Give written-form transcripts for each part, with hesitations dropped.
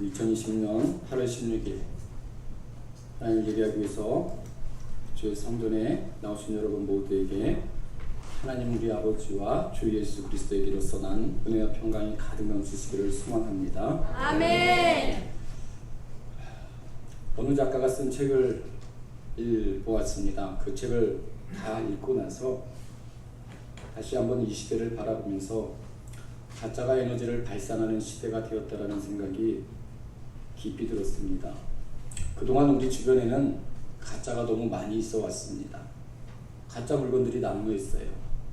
2020년 8월 16일 하나님을 예배하기 위해서 주의 성전에 나오신 여러분 모두에게 하나님 우리 아버지와 주 예수 그리스도에게로서 난 은혜와 평강이 가득 넘치시기를 소망합니다. 아멘. 어느 작가가 쓴 책을 읽어보았습니다. 그 책을 다 읽고 나서 다시 한번 이 시대를 바라보면서 가짜가 에너지를 발산하는 시대가 되었다라는 생각이 깊이 들었습니다. 그동안 우리 주변에는 가짜가 너무 많이 있어 왔습니다. 가짜 물건들이 난무했어요.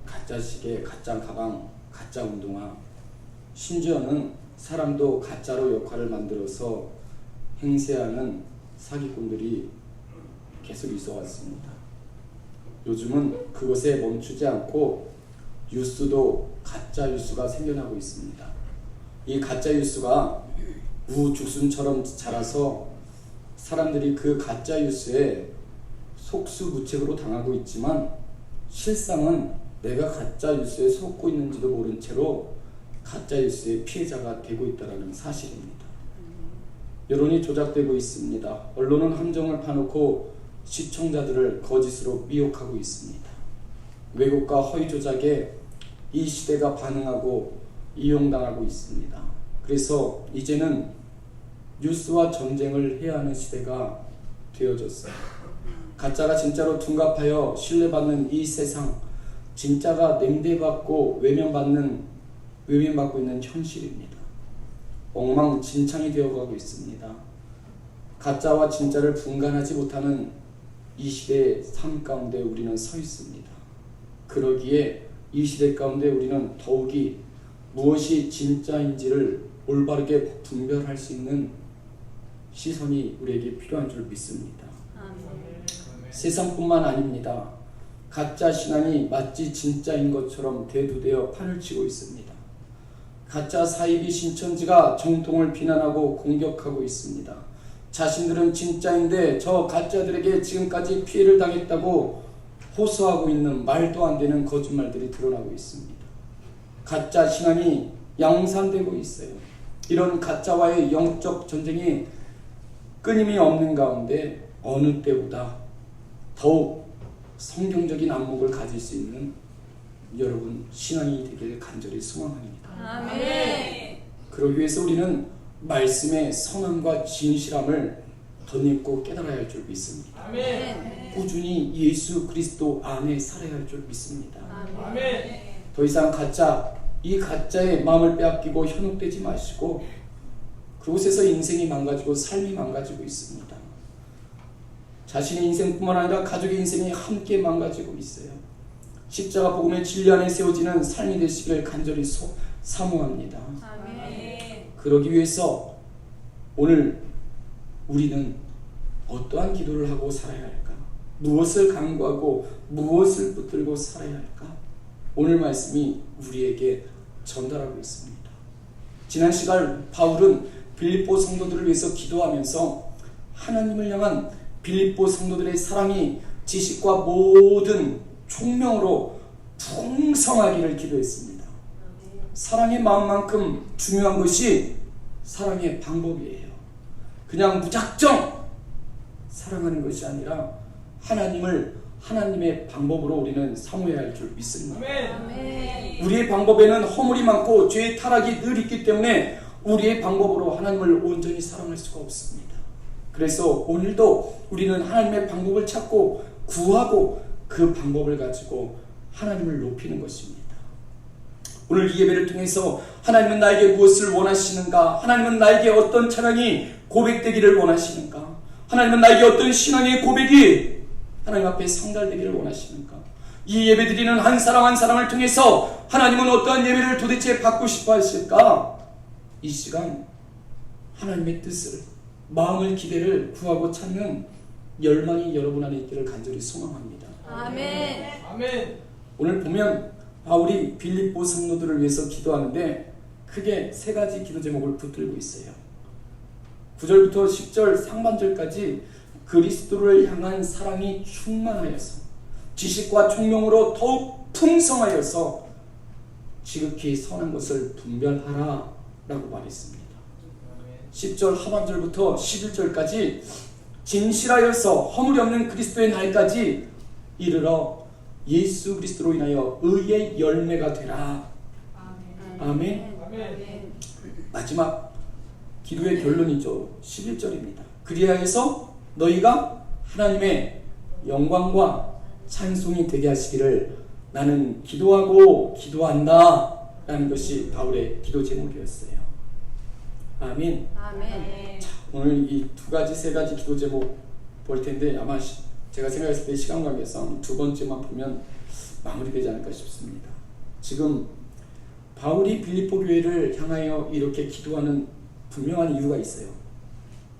가짜 시계, 가짜 가방, 가짜 운동화, 심지어는 사람도 가짜로 역할을 만들어서 행세하는 사기꾼들이 계속 있어 왔습니다. 요즘은 그것에 멈추지 않고 뉴스도 가짜 뉴스가 생겨나고 있습니다. 이 가짜 뉴스가 우죽순처럼 자라서 사람들이 그 가짜 뉴스에 속수무책으로 당하고 있지만 실상은 내가 가짜 뉴스에 속고 있는지도 모른 채로 가짜 뉴스의 피해자가 되고 있다는 사실입니다. 여론이 조작되고 있습니다. 언론은 함정을 파놓고 시청자들을 거짓으로 미혹하고 있습니다. 왜곡과 허위 조작에 이 시대가 반응하고 이용당하고 있습니다. 그래서 이제는 뉴스와 전쟁을 해야 하는 시대가 되어졌어요. 가짜가 진짜로 둔갑하여 신뢰받는 이 세상, 진짜가 냉대받고 외면받고 있는 현실입니다. 엉망진창이 되어가고 있습니다. 가짜와 진짜를 분간하지 못하는 이 시대의 삶 가운데 우리는 서 있습니다. 그러기에 이 시대 가운데 우리는 더욱이 무엇이 진짜인지를 올바르게 분별할 수 있는 시선이 우리에게 필요한 줄 믿습니다. 세상뿐만 아닙니다. 가짜 신앙이 마치 진짜인 것처럼 대두되어 판을 치고 있습니다. 가짜 사이비 신천지가 정통을 비난하고 공격하고 있습니다. 자신들은 진짜인데 저 가짜들에게 지금까지 피해를 당했다고 호소하고 있는 말도 안 되는 거짓말들이 드러나고 있습니다. 가짜 신앙이 양산되고 있어요. 이런 가짜와의 영적 전쟁이 끊임이 없는 가운데 어느 때보다 더욱 성경적인 안목을 가질 수 있는 여러분 신앙이 되기를 간절히 소망합니다. 아멘. 그러기 위해서 우리는 말씀의 선함과 진실함을 덧입고 깨달아야 할 줄 믿습니다. 아멘. 꾸준히 예수 그리스도 안에 살아야 할 줄 믿습니다. 아멘. 더 이상 이 가짜의 마음을 빼앗기고 현혹되지 마시고 그곳에서 인생이 망가지고 삶이 망가지고 있습니다. 자신의 인생뿐만 아니라 가족의 인생이 함께 망가지고 있어요. 십자가 복음의 진리 안에 세워지는 삶이 되시기를 간절히 사모합니다. 아멘. 그러기 위해서 오늘 우리는 어떠한 기도를 하고 살아야 할까? 무엇을 간구하고 무엇을 붙들고 살아야 할까? 오늘 말씀이 우리에게 전달하고 있습니다. 지난 시간 바울은 빌립보 성도들을 위해서 기도하면서 하나님을 향한 빌립보 성도들의 사랑이 지식과 모든 총명으로 풍성하기를 기도했습니다. 사랑의 마음만큼 중요한 것이 사랑의 방법이에요. 그냥 무작정 사랑하는 것이 아니라 하나님의 방법으로 우리는 사모해야 할 줄 믿습니다. 아멘. 우리의 방법에는 허물이 많고 죄의 타락이 늘 있기 때문에 우리의 방법으로 하나님을 온전히 사랑할 수가 없습니다. 그래서 오늘도 우리는 하나님의 방법을 찾고 구하고 그 방법을 가지고 하나님을 높이는 것입니다. 오늘 이 예배를 통해서 하나님은 나에게 무엇을 원하시는가? 하나님은 나에게 어떤 찬양이 고백되기를 원하시는가? 하나님은 나에게 어떤 신앙의 고백이 하나님 앞에 상달되기를 원하시는가? 이 예배 드리는 한 사람 한 사람을 통해서 하나님은 어떠한 예배를 도대체 받고 싶어 하실까? 이 시간 하나님의 뜻을, 마음을, 기대를 구하고 찾는 열망이 여러분 안에 있기를 간절히 소망합니다. 아멘. 아멘. 오늘 보면 바울이 빌립보 성도들을 위해서 기도하는데 크게 세 가지 기도 제목을 붙들고 있어요. 9절부터 10절 상반절까지 그리스도를 향한 사랑이 충만하여서 지식과 총명으로 더욱 풍성하여서 지극히 선한 것을 분별하라 라고 말했습니다. 10절 하반절부터 11절까지 진실하여서 허물이 없는 그리스도의 날까지 이르러 예수 그리스도로 인하여 의의 열매가 되라. 아멘. 아멘. 마지막 기도의 결론이죠. 11절입니다. 그리하여서 너희가 하나님의 영광과 찬송이 되게 하시기를 나는 기도하고 기도한다 라는 것이 바울의 기도 제목이었어요. 아멘. 아멘. 오늘 이 두 가지 세 가지 기도 제목 볼 텐데 아마 제가 생각했을 때 시간 관계상 두 번째만 보면 마무리되지 않을까 싶습니다. 지금 바울이 빌립보 교회를 향하여 이렇게 기도하는 분명한 이유가 있어요.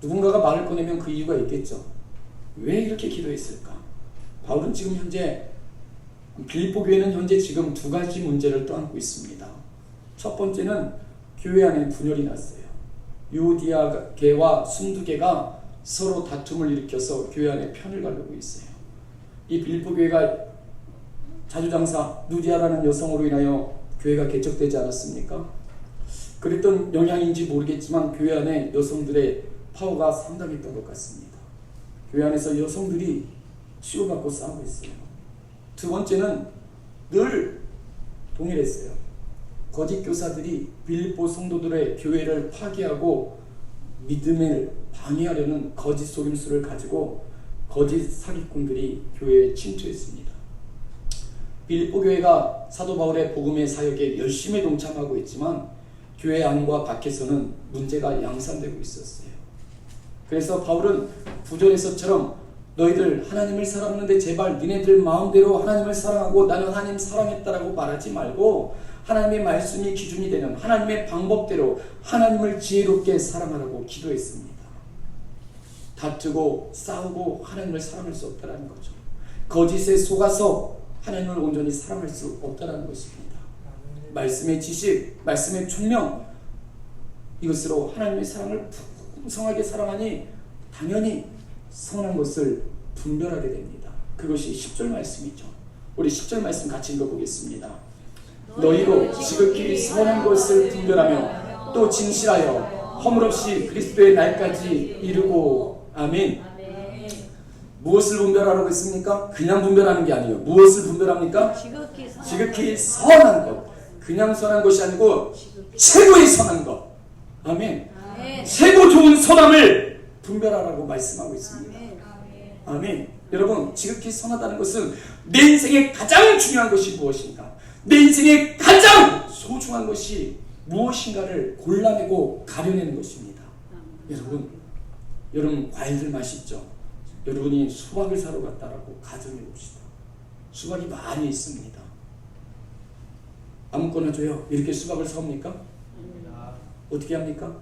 누군가가 말을 꺼내면 그 이유가 있겠죠. 왜 이렇게 기도했을까? 바울은 지금 현재 빌립보 교회는 현재 지금 두 가지 문제를 떠안고 있습니다. 첫 번째는 교회 안에 분열이 났어요. 유오디아계와 순두계가 서로 다툼을 일으켜서 교회 안에 편을 가르고 있어요. 이 빌립보 교회가 자주장사 누디아라는 여성으로 인하여 교회가 개척되지 않았습니까? 그랬던 영향인지 모르겠지만 교회 안에 여성들의 파워가 상당했던 것 같습니다. 교회 안에서 여성들이 치고받고 싸우고 있어요. 두 번째는 늘 동일했어요. 거짓 교사들이 빌립보 성도들의 교회를 파괴하고 믿음을 방해하려는 거짓 속임수를 가지고 거짓 사기꾼들이 교회에 침투했습니다. 빌립보 교회가 사도 바울의 복음의 사역에 열심히 동참하고 있지만 교회 안과 밖에서는 문제가 양산되고 있었어요. 그래서 바울은 9절에서처럼 너희들 하나님을 사랑하는데 제발 니네들 마음대로 하나님을 사랑하고 나는 하나님 사랑했다라고 말하지 말고 하나님의 말씀이 기준이 되는 하나님의 방법대로 하나님을 지혜롭게 사랑하라고 기도했습니다. 다투고 싸우고 하나님을 사랑할 수 없다는 거죠. 거짓에 속아서 하나님을 온전히 사랑할 수 없다는 것입니다. 말씀의 지식, 말씀의 총명 이것으로 하나님의 사랑을 풍성하게 사랑하니 당연히 선한 것을 분별하게 됩니다. 그것이 10절 말씀이죠. 우리 10절 말씀 같이 읽어보겠습니다. 너희로 지극히 선한 것을 분별하며 또 진실하여 허물없이 그리스도의 날까지 이르고 아멘. 무엇을 분별하라고 했습니까? 그냥 분별하는 게 아니에요. 무엇을 분별합니까? 지극히 선한 것. 그냥 선한 것이 아니고 최고의 선한 것. 아멘. 최고 좋은 선함을 분별하라고 말씀하고 있습니다. 아멘. 여러분, 지극히 선하다는 것은 내 인생에 가장 중요한 것이 무엇인가? 내 인생에 가장 소중한 것이 무엇인가를 골라내고 가려내는 것입니다. 여러분 과일들 맛있죠? 여러분이 수박을 사러 갔다라고 가정해 봅시다. 수박이 많이 있습니다. 아무거나 줘요. 이렇게 수박을 사옵니까? 어떻게 합니까?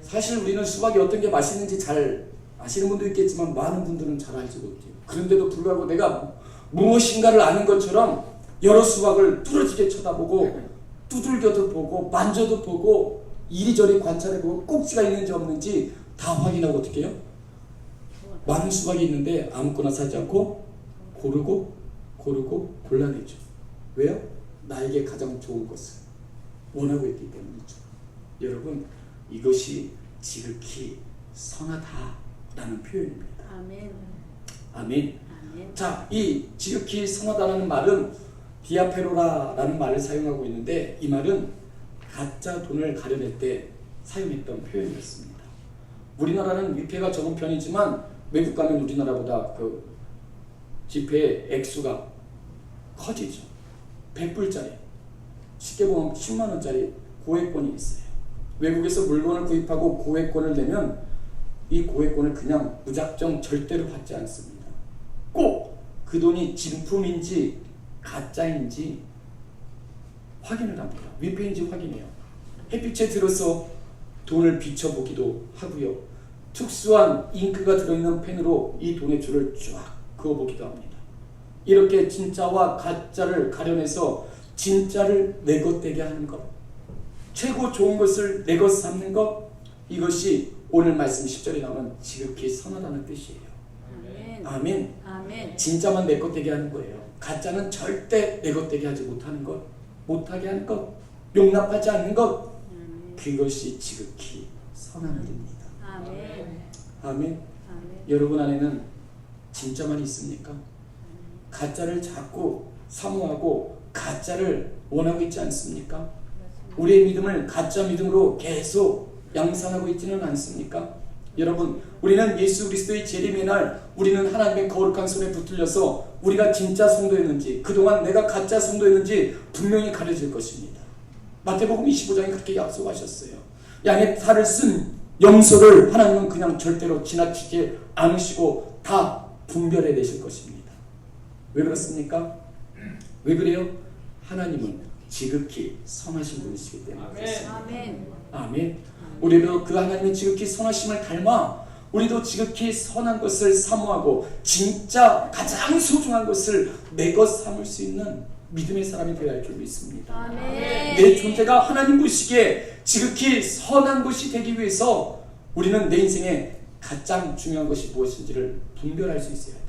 사실 우리는 수박이 어떤 게 맛있는지 잘 아시는 분도 있겠지만 많은 분들은 잘 알지 못해요. 그런데도 불구하고 내가 무엇인가를 아는 것처럼 여러 수박을 뚫어지게 쳐다보고 두들겨도 보고 만져도 보고 이리저리 관찰해보고 꼭지가 있는지 없는지 다 확인하고 어떻게 해요? 많은 수박이 있는데 아무거나 사지 않고 고르고 골라내죠. 왜요? 나에게 가장 좋은 것을 원하고 있기 때문이죠. 여러분, 이것이 지극히 선하다라는 표현입니다. 아멘. 자, 이 지극히 선하다라는 말은 디아페로라라는 말을 사용하고 있는데 이 말은 가짜 돈을 가려낼 때 사용했던 표현이었습니다. 우리나라는 위패가 적은 편이지만 외국 가면 우리나라보다 그 지폐의 액수가 커지죠. 100불짜리, 쉽게 보면 10만원짜리 고액권이 있어요. 외국에서 물건을 구입하고 고액권을 내면 이 고액권을 그냥 무작정 절대로 받지 않습니다. 꼭 그 돈이 진품인지 가짜인지 확인을 합니다. 위패인지 확인해요. 햇빛에 들어서 돈을 비춰보기도 하고요. 특수한 잉크가 들어있는 펜으로 이 돈의 줄을 쫙 그어보기도 합니다. 이렇게 진짜와 가짜를 가려내서 진짜를 내 것 되게 하는 것, 최고 좋은 것을 내 것 삼는 것, 이것이 오늘 말씀 10절에 나오는 지극히 선하다는 뜻이에요. 아멘. 진짜만 내 것 되게 하는 거예요. 가짜는 절대 내 것 되게 하지 못하는 것, 못하게 하는 것, 용납하지 않는 것, 그것이 지극히 선한 일입니다. 아멘. 아멘. 아멘. 여러분 안에는 진짜만 있습니까? 가짜를 자꾸 사모하고 가짜를 원하고 있지 않습니까? 우리의 믿음을 가짜 믿음으로 계속 양산하고 있지는 않습니까? 여러분, 우리는 예수 그리스도의 재림의 날 우리는 하나님의 거룩한 손에 붙들려서 우리가 진짜 성도였는지 그동안 내가 가짜 성도였는지 분명히 가려질 것입니다. 마태복음 25장에 그렇게 약속하셨어요. 양의 살을 쓴 염소를 하나님은 그냥 절대로 지나치지 않으시고 다 분별해 내실 것입니다. 왜 그렇습니까? 왜 그래요? 하나님은 지극히 선하신 분이시기 때문에 그렇습니다. 아멘. 아멘. 우리도 그 하나님의 지극히 선하심을 닮아 우리도 지극히 선한 것을 사모하고 진짜 가장 소중한 것을 내 것 삼을 수 있는 믿음의 사람이 되어야 할 줄 믿습니다. 아멘. 내 존재가 하나님 보시기에 지극히 선한 것이 되기 위해서 우리는 내 인생에 가장 중요한 것이 무엇인지를 분별할 수 있어야 돼요.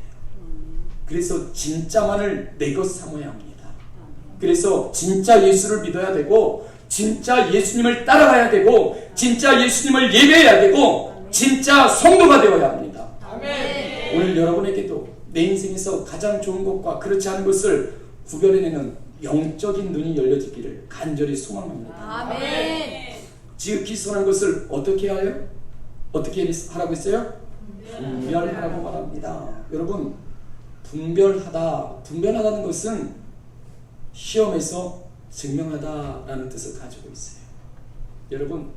그래서 진짜만을 내 것 삼아야 합니다. 그래서 진짜 예수를 믿어야 되고 진짜 예수님을 따라가야 되고 진짜 예수님을 예배해야 되고 진짜 성도가 되어야 합니다. 아멘. 오늘 여러분에게도 내 인생에서 가장 좋은 것과 그렇지 않은 것을 구별해내는 영적인 눈이 열려지기를 간절히 소망합니다. 아멘. 지극히 선한 것을 어떻게 하여? 어떻게 하라고 했어요? 분별하라고 말합니다. 여러분, 분별하다는 것은 시험에서 증명하다라는 뜻을 가지고 있어요. 여러분,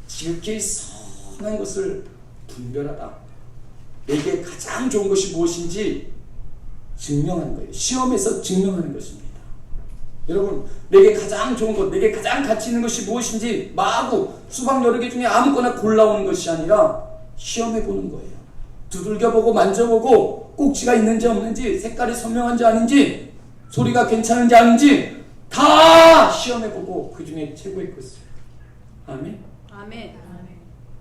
지극히 선한 것을 분별하다. 내게 가장 좋은 것이 무엇인지 증명하는 거예요. 시험에서 증명하는 것입니다. 여러분, 내게 가장 좋은 것, 내게 가장 가치 있는 것이 무엇인지 마구 수박 여러 개 중에 아무거나 골라오는 것이 아니라 시험해 보는 거예요. 두들겨보고 만져보고 꼭지가 있는지 없는지, 색깔이 선명한지 아닌지, 소리가 괜찮은지 아닌지 다 시험해보고 그 중에 최고의 것을 아멘? 아멘.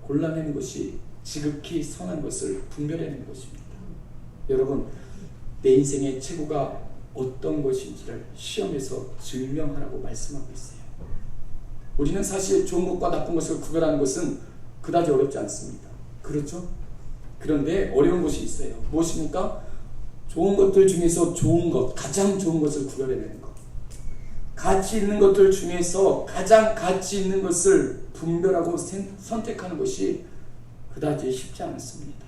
골라내는 것이 지극히 선한 것을 분별해내는 것입니다. 여러분, 내 인생의 최고가 어떤 것인지를 시험에서 증명하라고 말씀하고 있어요. 우리는 사실 좋은 것과 나쁜 것을 구별하는 것은 그다지 어렵지 않습니다. 그렇죠? 그런데 어려운 것이 있어요. 무엇입니까? 좋은 것들 중에서 좋은 것, 가장 좋은 것을 구별해내는 것. 가치 있는 것들 중에서 가장 가치 있는 것을 분별하고 선택하는 것이 그다지 쉽지 않습니다.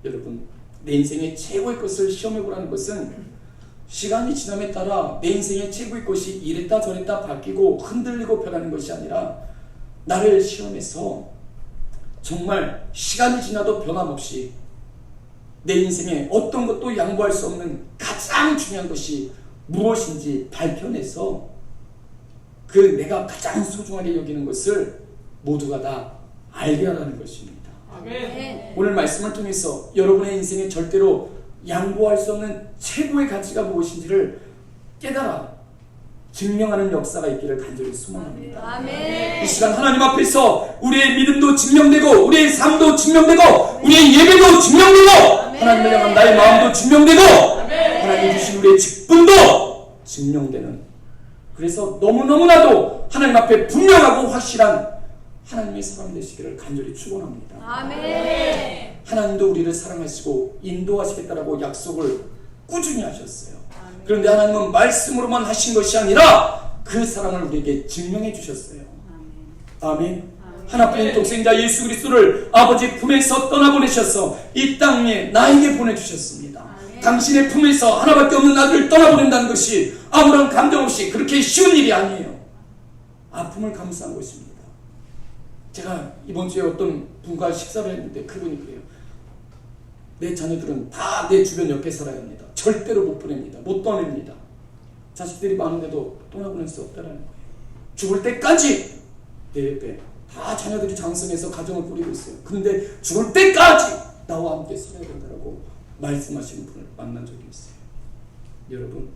여러분, 내 인생의 최고의 것을 시험해보라는 것은 시간이 지남에 따라 내 인생의 최고의 것이 이랬다 저랬다 바뀌고 흔들리고 변하는 것이 아니라 나를 시험해서 정말 시간이 지나도 변함없이 내 인생에 어떤 것도 양보할 수 없는 가장 중요한 것이 무엇인지 밝혀내서 그 내가 가장 소중하게 여기는 것을 모두가 다 알게 하라는 것입니다. 아멘. 오늘 말씀을 통해서 여러분의 인생에 절대로 양보할 수 없는 최고의 가치가 무엇인지를 깨달아 증명하는 역사가 있기를 간절히 소망합니다. 아멘. 이 시간 하나님 앞에서 우리의 믿음도 증명되고 우리의 삶도 증명되고 우리의 예배도 증명되고 하나님을 향한 나의 마음도 증명되고 하나님 주신 우리의 직분도 증명되는, 그래서 너무너무나도 하나님 앞에 분명하고 확실한 하나님의 사람 되시기를 간절히 축원합니다. 아멘. 하나님도 우리를 사랑하시고 인도하시겠다라고 약속을 꾸준히 하셨어요. 그런데 하나님은 말씀으로만 하신 것이 아니라 그 사랑을 우리에게 증명해 주셨어요. 아멘. 하나뿐인 독생자 예수 그리스도를 아버지 품에서 떠나보내셔서 이 땅에 나에게 보내주셨습니다. 당신의 품에서 하나밖에 없는 아들을 떠나보낸다는 것이 아무런 감정 없이 그렇게 쉬운 일이 아니에요. 아픔을 감수한 것입니다. 제가 이번 주에 어떤 분과 식사를 했는데 그분이 그래요. 내 자녀들은 다 내 주변 옆에 살아야 합니다. 절대로 못 보냅니다. 못 떠냅니다. 자식들이 많은데도 떠나보낼 수 없다는 거예요. 죽을 때까지 내 옆에 다 자녀들이 장성해서 가정을 꾸리고 있어요. 근데 죽을 때까지 나와 함께 살아야 된다고 말씀하시는 분을 만난 적이 있어요. 여러분,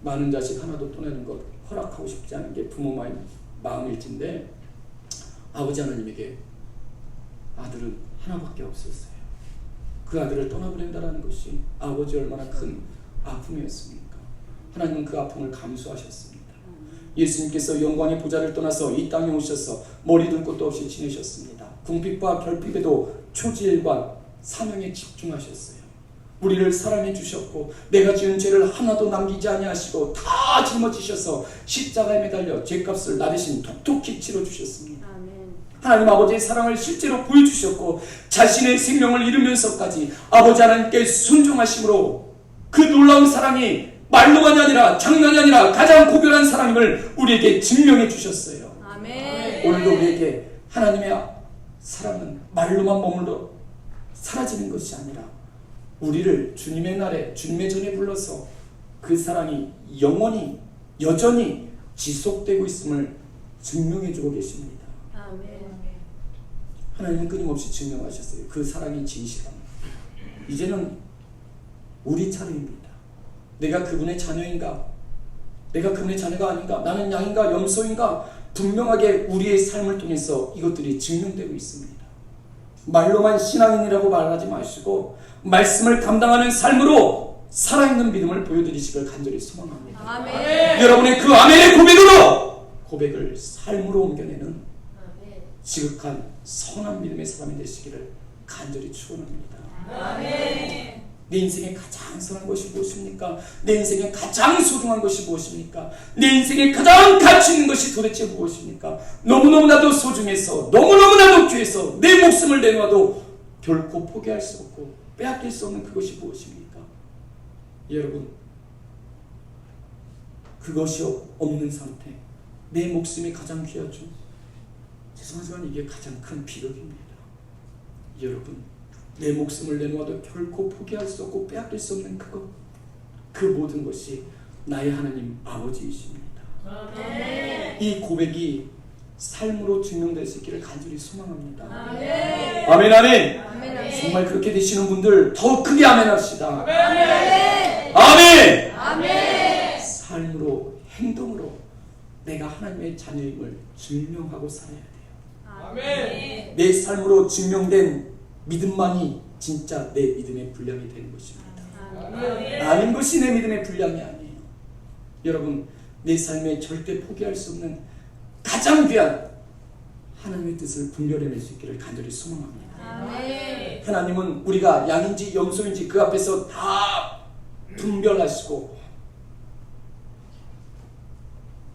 많은 자식 하나도 떠나는 것 허락하고 싶지 않은 게 부모 마음일진데 아버지 하나님에게 아들은 하나밖에 없었어요. 그 아들을 떠나보낸다는 것이 아버지 얼마나 큰 아픔이었습니까? 하나님은 그 아픔을 감수하셨습니다. 예수님께서 영광의 보좌를 떠나서 이 땅에 오셔서 머리둘 곳도 없이 지내셨습니다. 궁핍과 결핍에도 초지일관 사명에 집중하셨어요. 우리를 사랑해 주셨고 내가 지은 죄를 하나도 남기지 아니하시고 다 짊어지셔서 십자가에 매달려 죄값을 나 대신 톡톡히 치러주셨습니다. 아멘. 하나님 아버지의 사랑을 실제로 보여주셨고 자신의 생명을 잃으면서까지 아버지 하나님께 순종하심으로 그 놀라운 사랑이 말로만이 아니라 장난이 아니라 가장 고결한 사랑임을 우리에게 증명해 주셨어요. 아멘. 오늘도 우리에게 하나님의 사랑은 말로만 머물러 사라지는 것이 아니라 우리를 주님의 날에 주님의 전에 불러서 그 사랑이 영원히 여전히 지속되고 있음을 증명해 주고 계십니다. 아멘. 하나님은 끊임없이 증명하셨어요. 그 사랑이 진실함. 이제는 우리 차례입니다. 내가 그분의 자녀인가? 내가 그분의 자녀가 아닌가? 나는 양인가 염소인가? 분명하게 우리의 삶을 통해서 이것들이 증명되고 있습니다. 말로만 신앙인이라고 말하지 마시고 말씀을 감당하는 삶으로 살아있는 믿음을 보여드리시길 간절히 소망합니다. 아멘. 여러분의 그 아멘의 고백으로 고백을 삶으로 옮겨내는 지극한 선한 믿음의 사람이 되시기를 간절히 축원합니다. 아멘. 내 인생에 가장 선한 것이 무엇입니까? 내 인생에 가장 소중한 것이 무엇입니까? 내 인생에 가장 가치 있는 것이 도대체 무엇입니까? 너무너무나도 소중해서 너무너무나도 귀해서 내 목숨을 내놔도 결코 포기할 수 없고 빼앗길 수 없는 그것이 무엇입니까? 여러분, 그것이 없는 상태, 내 목숨이 가장 귀하죠. 죄송하지만 이게 가장 큰 비극입니다. 여러분, 내 목숨을 내놓아도 결코 포기할 수 없고 빼앗길 수 없는 그것, 그 모든 것이 나의 하나님 아버지이십니다. 아멘. 이 고백이 삶으로 증명될 수 있기를 간절히 소망합니다. 아멘. 아멘, 아멘. 아멘. 정말 그렇게 되시는 분들 더 크게 아멘 합시다. 아멘. 아멘. 아멘. 삶으로, 행동으로 내가 하나님의 자녀임을 증명하고 살아야 돼요. 아멘. 내 삶으로 증명된 믿음만이 진짜 내 믿음의 분량이 되는 것입니다. 아멘. 아닌 것이 내 믿음의 분량이 아니에요. 여러분, 내 삶에 절대 포기할 수 없는 가장 귀한 하나님의 뜻을 분별해낼 수 있기를 간절히 소망합니다. 아멘. 하나님은 우리가 양인지 염소인지 그 앞에서 다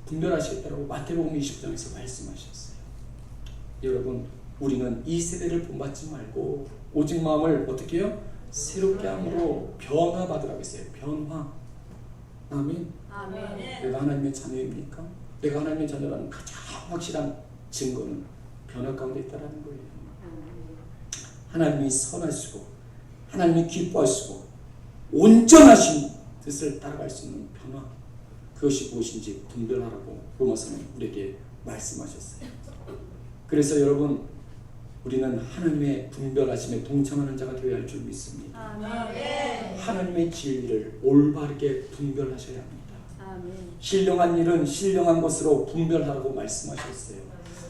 분별하시겠다고 마태복음 20장에서 말씀하셨어요. 여러분, 우리는 이 세대를 본받지 말고 오직 마음을 어떻게 해요? 새롭게 함으로 변화받으라고 했어요. 변화. 아멘. 아멘. 내가 하나님의 자녀입니까? 내가 하나님의 자녀라는 가장 확실한 증거는 변화 가운데 있다는 거예요. 하나님이 선하시고 하나님이 기뻐하시고 온전하신 뜻을 따라갈 수 있는 변화, 그것이 무엇인지 분별하라고 로마서는 우리에게 말씀하셨어요. 그래서 여러분, 우리는 하나님의 분별하심에 동참하는 자가 되어야 할 줄 믿습니다. 아멘. 하나님의 진리를 올바르게 분별하셔야 합니다. 아멘. 신령한 일은 신령한 것으로 분별하라고 말씀하셨어요.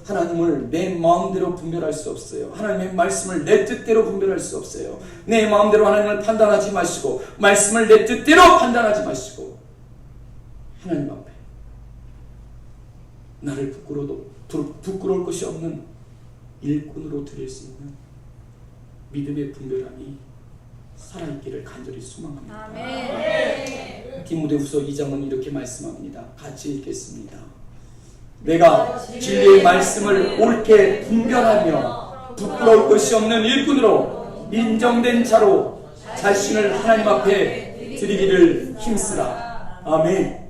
하나님을 내 마음대로 분별할 수 없어요. 하나님의 말씀을 내 뜻대로 분별할 수 없어요. 내 마음대로 하나님을 판단하지 마시고 말씀을 내 뜻대로 판단하지 마시고 하나님 앞에 나를 부끄러울 것이 없는 일꾼으로 드릴 수 있는 믿음의 분별함이 살아있기를 간절히 소망합니다. 아멘. 디모데후서 2장은 이렇게 말씀합니다. 같이 읽겠습니다. 내가 진리의 말씀을 옳게 분별하며 부끄러울 것이 없는 일꾼으로 인정된 자로 자신을 하나님 앞에 드리기를 힘쓰라. 아멘.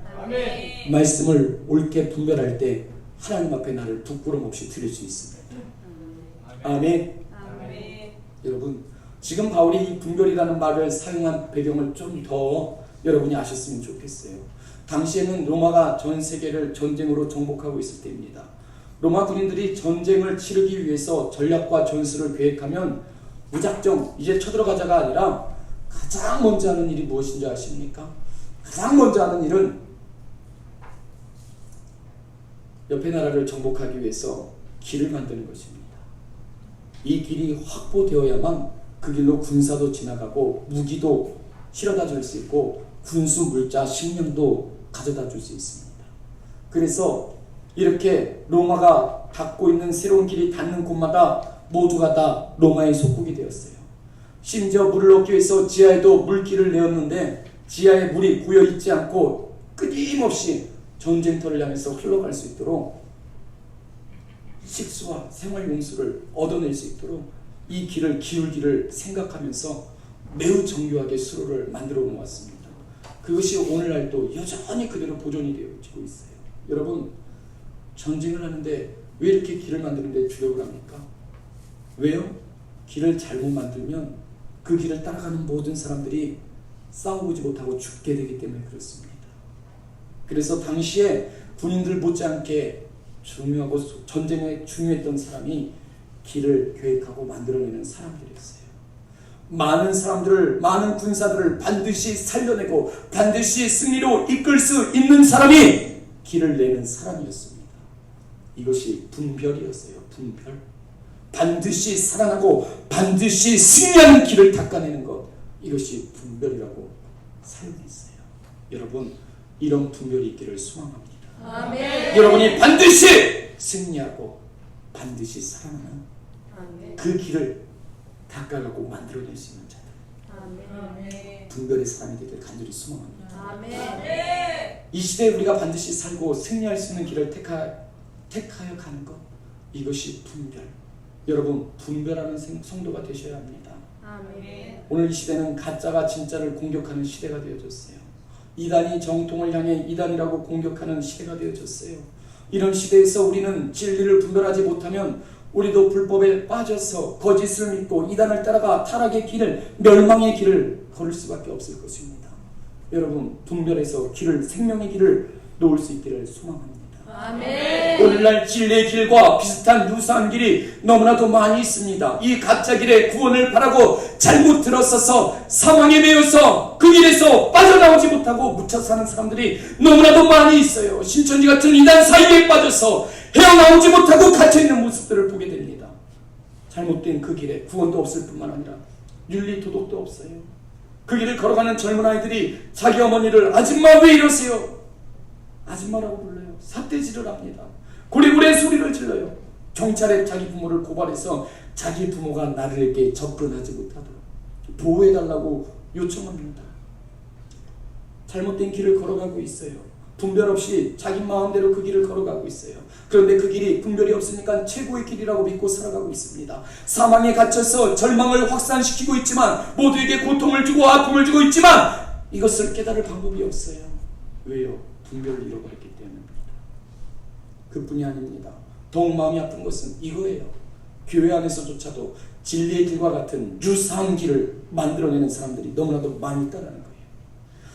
말씀을 옳게 분별할 때 하나님 앞에 나를 부끄럼 없이 드릴 수 있습니다. 아멘. 여러분, 지금 바울이 이 분별이라는 말을 사용한 배경을 좀 더 여러분이 아셨으면 좋겠어요. 당시에는 로마가 전 세계를 전쟁으로 정복하고 있을 때입니다. 로마 군인들이 전쟁을 치르기 위해서 전략과 전술을 계획하면 무작정 이제 쳐들어가자가 아니라 가장 먼저 하는 일이 무엇인지 아십니까? 가장 먼저 하는 일은 옆에 나라를 정복하기 위해서 길을 만드는 것입니다. 이 길이 확보되어야만 그 길로 군사도 지나가고 무기도 실어다 줄 수 있고 군수 물자 식량도 가져다 줄 수 있습니다. 그래서 이렇게 로마가 닫고 있는 새로운 길이 닫는 곳마다 모두가 다 로마의 속국이 되었어요. 심지어 물을 얻기 위해서 지하에도 물길을 내었는데 지하에 물이 고여 있지 않고 끊임없이 전쟁터를 향해서 흘러갈 수 있도록 식수와 생활용수를 얻어낼 수 있도록 이 길을 기울기를 생각하면서 매우 정교하게 수로를 만들어 놓았습니다. 그것이 오늘날도 여전히 그대로 보존이 되어지고 있어요. 여러분, 전쟁을 하는데 왜 이렇게 길을 만드는데 주력을 합니까? 왜요? 길을 잘못 만들면 그 길을 따라가는 모든 사람들이 싸우지 못하고 죽게 되기 때문에 그렇습니다. 그래서 당시에 군인들 못지않게 중요하고 전쟁에 중요했던 사람이 길을 계획하고 만들어내는 사람들이었어요. 많은 사람들을, 많은 군사들을 반드시 살려내고 반드시 승리로 이끌 수 있는 사람이 길을 내는 사람이었습니다. 이것이 분별이었어요. 분별. 반드시 살아나고 반드시 승리하는 길을 닦아내는 것, 이것이 분별이라고 사용했어요. 여러분, 이런 분별이 있기를 소망합니다. 아멘. 여러분이 반드시 승리하고 반드시 살아나는 아멘. 그 길을 닦아가고 만들어낼 수 있는 자들, 아멘. 분별의 사람이 되길 간절히 소망합니다. 아멘. 이 시대에 우리가 반드시 살고 승리할 수 있는 길을 택하여 가는 것, 이것이 분별. 여러분, 분별하는 성도가 되셔야 합니다. 아멘. 오늘 이 시대는 가짜가 진짜를 공격하는 시대가 되어졌어요. 이단이 정통을 향해 이단이라고 공격하는 시대가 되어졌어요. 이런 시대에서 우리는 진리를 분별하지 못하면 우리도 불법에 빠져서 거짓을 믿고 이단을 따라가 타락의 길을, 멸망의 길을 걸을 수밖에 없을 것입니다. 여러분, 분별해서 길을, 생명의 길을 놓을 수 있기를 소망합니다. 아멘. 오늘날 진리의 길과 비슷한 유사한 길이 너무나도 많이 있습니다. 이 가짜 길에 구원을 바라고 잘못 들었어서 사망에 매여서 그 길에서 빠져나오지 못하고 묻혀 사는 사람들이 너무나도 많이 있어요. 신천지 같은 이단 사이에 빠져서 헤어나오지 못하고 갇혀있는 모습들을 보게 됩니다. 잘못된 그 길에 구원도 없을 뿐만 아니라 윤리 도덕도 없어요. 그 길을 걸어가는 젊은 아이들이 자기 어머니를 아줌마 왜 이러세요? 아줌마라고 불러요. 삿대질을 합니다. 고래고래 소리를 질러요. 경찰에 자기 부모를 고발해서 자기 부모가 나를에게 접근하지 못하도록 보호해달라고 요청합니다. 잘못된 길을 걸어가고 있어요. 분별 없이 자기 마음대로 그 길을 걸어가고 있어요. 그런데 그 길이 분별이 없으니까 최고의 길이라고 믿고 살아가고 있습니다. 사망에 갇혀서 절망을 확산시키고 있지만, 모두에게 고통을 주고 아픔을 주고 있지만 이것을 깨달을 방법이 없어요. 왜요? 분별을 잃어버렸기 때문입니다. 그뿐이 아닙니다. 더욱 마음이 아픈 것은 이거예요. 교회 안에서조차도 진리의 길과 같은 유사한 길을 만들어내는 사람들이 너무나도 많이 있다는 거예요.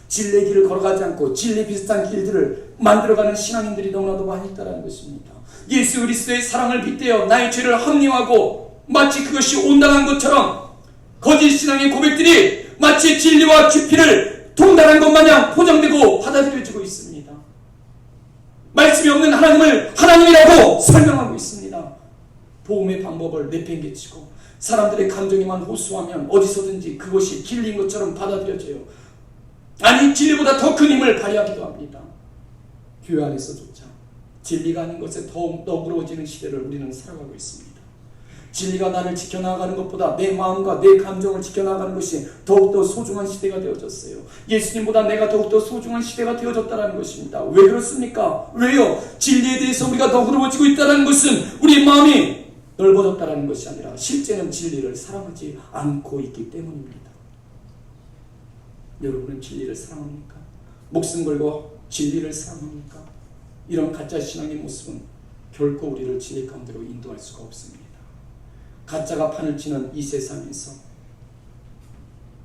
진리의 길을 걸어가지 않고 진리 비슷한 길들을 만들어가는 신앙인들이 너무나도 많이 있다는 것입니다. 예수 그리스도의 사랑을 빗대어 나의 죄를 합리화하고 마치 그것이 온당한 것처럼 거짓 신앙의 고백들이 마치 진리와 깊이를 통달한 것 마냥 포장되고 받아들여지고 있습니다. 말씀이 없는 하나님을 하나님이라고 설명하고 있습니다. 복음의 방법을 내팽개치고 사람들의 감정에만 호소하면 어디서든지 그것이 진리인 것처럼 받아들여져요. 아니, 진리보다 더 큰 힘을 발휘하기도 합니다. 교회 안에서조차 진리가 아닌 것에 더욱 너그러워지는 시대를 우리는 살아가고 있습니다. 진리가 나를 지켜나가는 것보다 내 마음과 내 감정을 지켜나가는 것이 더욱더 소중한 시대가 되어졌어요. 예수님보다 내가 더욱더 소중한 시대가 되어졌다는 것입니다. 왜 그렇습니까? 왜요? 진리에 대해서 우리가 너그러워지고 있다는 것은 우리 마음이 넓어졌다는 것이 아니라 실제는 진리를 사랑하지 않고 있기 때문입니다. 여러분은 진리를 사랑합니까? 목숨 걸고 진리를 사랑합니까? 이런 가짜 신앙의 모습은 결코 우리를 진리 가운데로 인도할 수가 없습니다. 가짜가 판을 치는 이 세상에서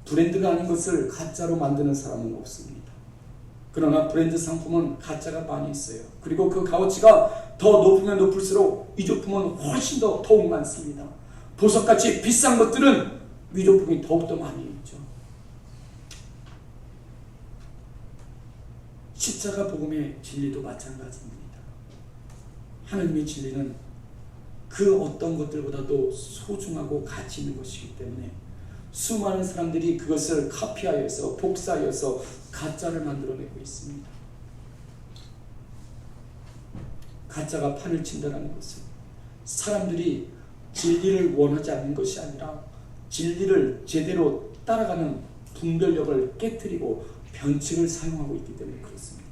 브랜드가 아닌 것을 가짜로 만드는 사람은 없습니다. 그러나 브랜드 상품은 가짜가 많이 있어요. 그리고 그 값어치가 더 높으면 높을수록 위조품은 훨씬 더욱 많습니다. 보석같이 비싼 것들은 위조품이 더욱더 많이 있죠. 십자가 복음의 진리도 마찬가지입니다. 하나님의 진리는 그 어떤 것들보다도 소중하고 가치 있는 것이기 때문에 수많은 사람들이 그것을 카피하여서 복사하여서 가짜를 만들어내고 있습니다. 가짜가 판을 친다는 것은 사람들이 진리를 원하지 않는 것이 아니라 진리를 제대로 따라가는 분별력을 깨트리고 변칙을 사용하고 있기 때문에 그렇습니다.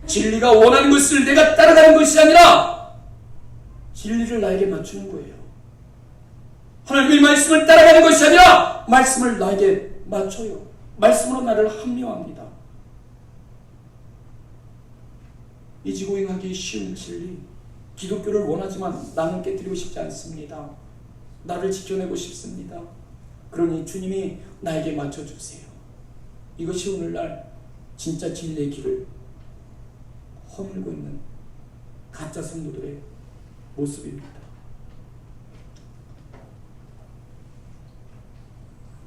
진리가 원하는 것을 내가 따라가는 것이 아니라 진리를 나에게 맞추는 거예요. 하나님의 말씀을 따라가는 것이 아니라 말씀을 나에게 맞춰요. 말씀으로 나를 합리화합니다. 이 지고행하기 쉬운 진리, 기독교를 원하지만 나는 깨뜨리고 싶지 않습니다. 나를 지켜내고 싶습니다. 그러니 주님이 나에게 맞춰주세요. 이것이 오늘날 진짜 진리의 길을 허물고 있는 가짜 성도들의 모습입니다.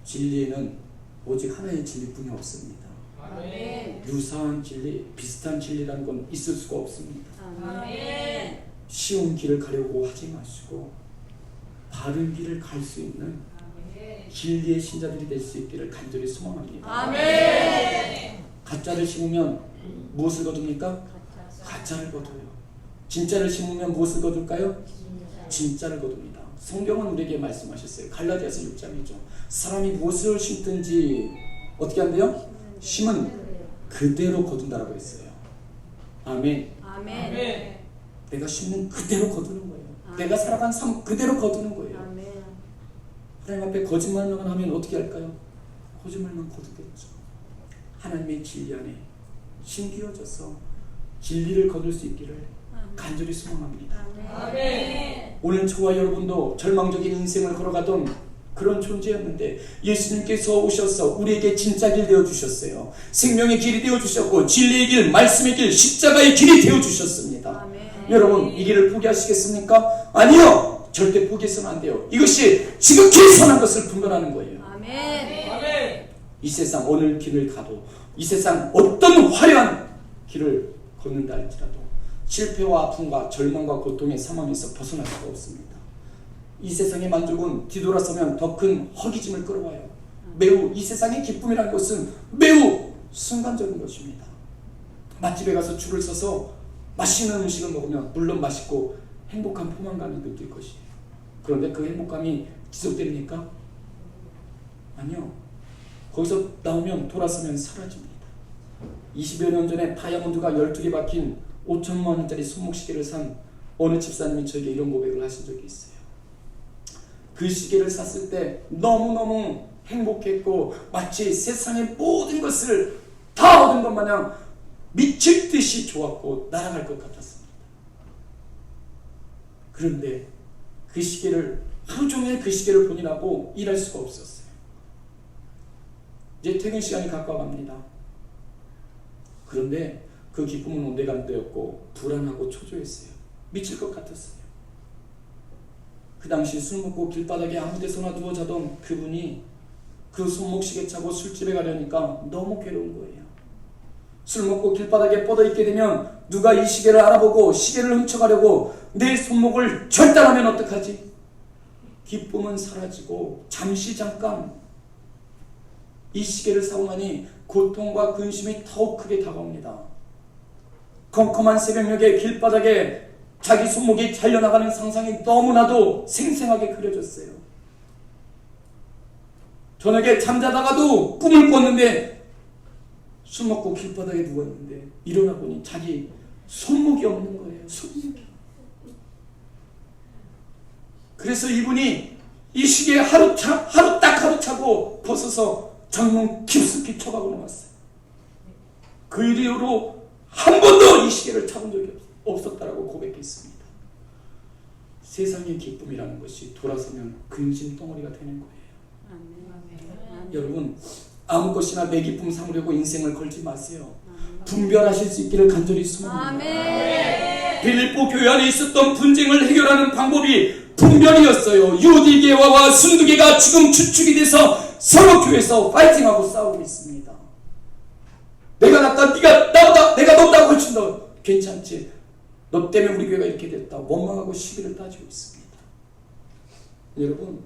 진리에는 오직 하나의 진리뿐이 없습니다. 아멘. 유사한 진리, 비슷한 진리라는 건 있을 수가 없습니다. 아멘. 쉬운 길을 가려고 하지 마시고 바른 길을 갈 수 있는 진리의 신자들이 될 수 있기를 간절히 소망합니다. 아멘. 가짜를 심으면 무엇을 거둡니까? 가짜를 거둬요. 진짜를 심으면 무엇을 거둘까요? 진짜를 거둡니다. 성경은 우리에게 말씀하셨어요. 갈라디아서 6장이죠. 사람이 무엇을 심든지 어떻게 한대요? 심은 그대로 거둔다라고 했어요. 아멘. 아멘. 내가 심는 그대로 거두는 거예요. 내가 살아간 삶 그대로 거두는 거예요. 아멘. 하나님 앞에 거짓말만 하면 어떻게 할까요? 거짓말만 거두겠죠. 하나님의 진리 안에 심기어져서 진리를 거둘 수 있기를 간절히 소망합니다. 아멘. 오늘 저와 여러분도 절망적인 인생을 걸어가던 그런 존재였는데 예수님께서 오셔서 우리에게 진짜 길 되어주셨어요. 생명의 길이 되어주셨고 진리의 길, 말씀의 길, 십자가의 길이 되어주셨습니다. 아멘. 여러분 이 길을 포기하시겠습니까? 아니요! 절대 포기해서는 안 돼요. 이것이 지극히 선한 것을 분별하는 거예요. 아멘. 이 세상 어느 길을 가도 이 세상 어떤 화려한 길을 걷는다 할지라도 실패와 아픔과 절망과 고통의 상황에서 벗어날 수가 없습니다. 이 세상의 만족은 뒤돌아서면 더 큰 허기짐을 끌어와요. 매우 이 세상의 기쁨이라는 것은 매우 순간적인 것입니다. 맛집에 가서 줄을 서서 맛있는 음식을 먹으면 물론 맛있고 행복한 포만감을 느낄 것이에요. 그런데 그 행복감이 지속됩니까? 아니요. 거기서 나오면 돌아서면 사라집니다. 20여 년 전에 다이아몬드가 12개 박힌 5천만 원짜리 손목시계를 산 어느 집사님이 저에게 이런 고백을 하신 적이 있어요. 그 시계를 샀을 때 너무너무 행복했고 마치 세상의 모든 것을 다 얻은 것 마냥 미칠 듯이 좋았고 날아갈 것 같았습니다. 그런데 그 시계를 하루 종일 그 시계를 보느라고 일할 수가 없었어요. 이제 퇴근 시간이 가까워갑니다. 그런데 그 기쁨은 온데간데였고 불안하고 초조했어요. 미칠 것 같았어요. 그 당시 술 먹고 길바닥에 아무 데서나 누워 자던 그분이 그 손목시계 차고 술집에 가려니까 너무 괴로운 거예요. 술 먹고 길바닥에 뻗어 있게 되면 누가 이 시계를 알아보고 시계를 훔쳐가려고 내 손목을 절단하면 어떡하지? 기쁨은 사라지고 잠시 잠깐 이 시계를 사고 나니 고통과 근심이 더욱 크게 다가옵니다. 컴컴한 새벽녘에 길바닥에 자기 손목이 잘려나가는 상상이 너무나도 생생하게 그려졌어요. 저녁에 잠자다가도 꿈을 꿨는데 술 먹고 길바닥에 누웠는데 일어나 보니 자기 손목이 없는 거예요. 손목이. 그래서 이분이 이 시계에 하루 차고 벗어서 장문 깊숙이 쳐박고 나왔어요. 그 이후로 한 번도 이 시계를 차본 적이 없었다라고 고백했습니다. 세상의 기쁨이라는 것이 돌아서면 근심 덩어리가 되는 거예요. 여러분 아무 것이나 내 기쁨 삼으려고 인생을 걸지 마세요. 분별하실 수 있기를 간절히 소망합니다. 빌립보 교회 안에 있었던 분쟁을 해결하는 방법이 분별이었어요. 유디게와와 순두개가 지금 주축이 돼서 서로 교회에서 파이팅하고 싸우고 있습니다. 내가 낫다, 네가 나보다, 내가 너보다 훨씬 더 괜찮지. 너 때문에 우리 교회가 이렇게 됐다. 원망하고 시비를 따지고 있습니다. 여러분,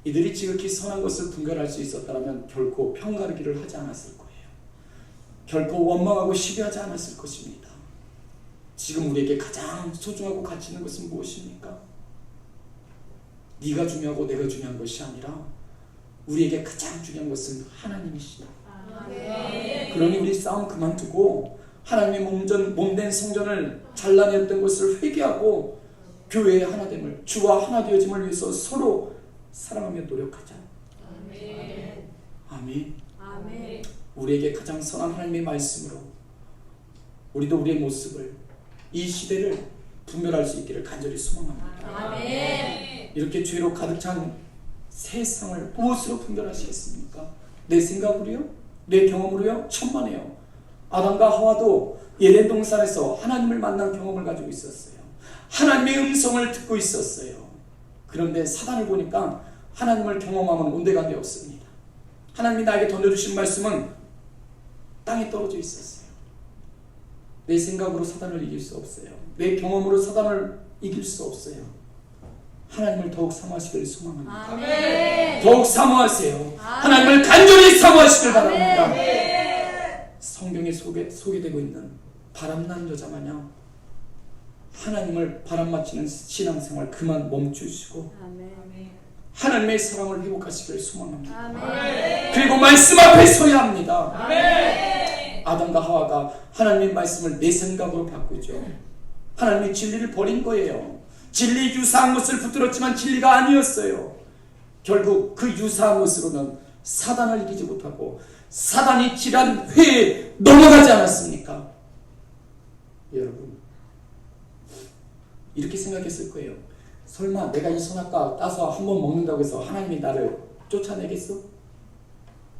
이들이 지극히 선한 것을 분별할 수 있었다면 결코 편가르기를 하지 않았을 거예요. 결코 원망하고 시비하지 않았을 것입니다. 지금 우리에게 가장 소중하고 가치 있는 것은 무엇입니까? 네가 중요하고 내가 중요한 것이 아니라 우리에게 가장 중요한 것은 하나님이시다. 그러니 우리 싸움 그만두고 하나님의 몸된 성전을 잘라냈던 것을 회개하고 교회의 하나됨을, 주와 하나 되어짐을 위해서 서로 사랑하며 노력하자. 아멘. 우리에게 가장 선한 하나님의 말씀으로 우리도 우리의 모습을, 이 시대를 분별할 수 있기를 간절히 소망합니다. 이렇게 죄로 가득 찬 세상을 무엇으로 분별하시겠습니까? 내 생각으로요? 내 경험으로요? 천만에요. 아담과 하와도 예덴 동산에서 하나님을 만난 경험을 가지고 있었어요. 하나님의 음성을 듣고 있었어요. 그런데 사단을 보니까 하나님을 경험하면 온데간데 없습니다. 하나님이 나에게 던져주신 말씀은 땅에 떨어져 있었어요. 내 생각으로 사단을 이길 수 없어요. 내 경험으로 사단을 이길 수 없어요. 하나님을 더욱 사모하시기를 소망합니다. 아멘. 더욱 사모하세요. 하나님을 간절히 사모하시길 바랍니다. 성경에 소개되고 있는 바람난 여자 마냥 하나님을 바람맞히는 신앙생활 그만 멈추시고 하나님의 사랑을 회복하시기를 소망합니다. 그리고 말씀 앞에 서야 합니다. 아담과 하와가 하나님의 말씀을 내 생각으로 바꾸죠. 하나님의 진리를 버린 거예요. 진리 유사한 것을 붙들었지만 진리가 아니었어요. 결국 그 유사한 것으로는 사단을 이기지 못하고 사단이 지난 회에 넘어가지 않았습니까? 여러분, 이렇게 생각했을 거예요. 설마 내가 이 선악과 따서 한번 먹는다고 해서 하나님이 나를 쫓아내겠어?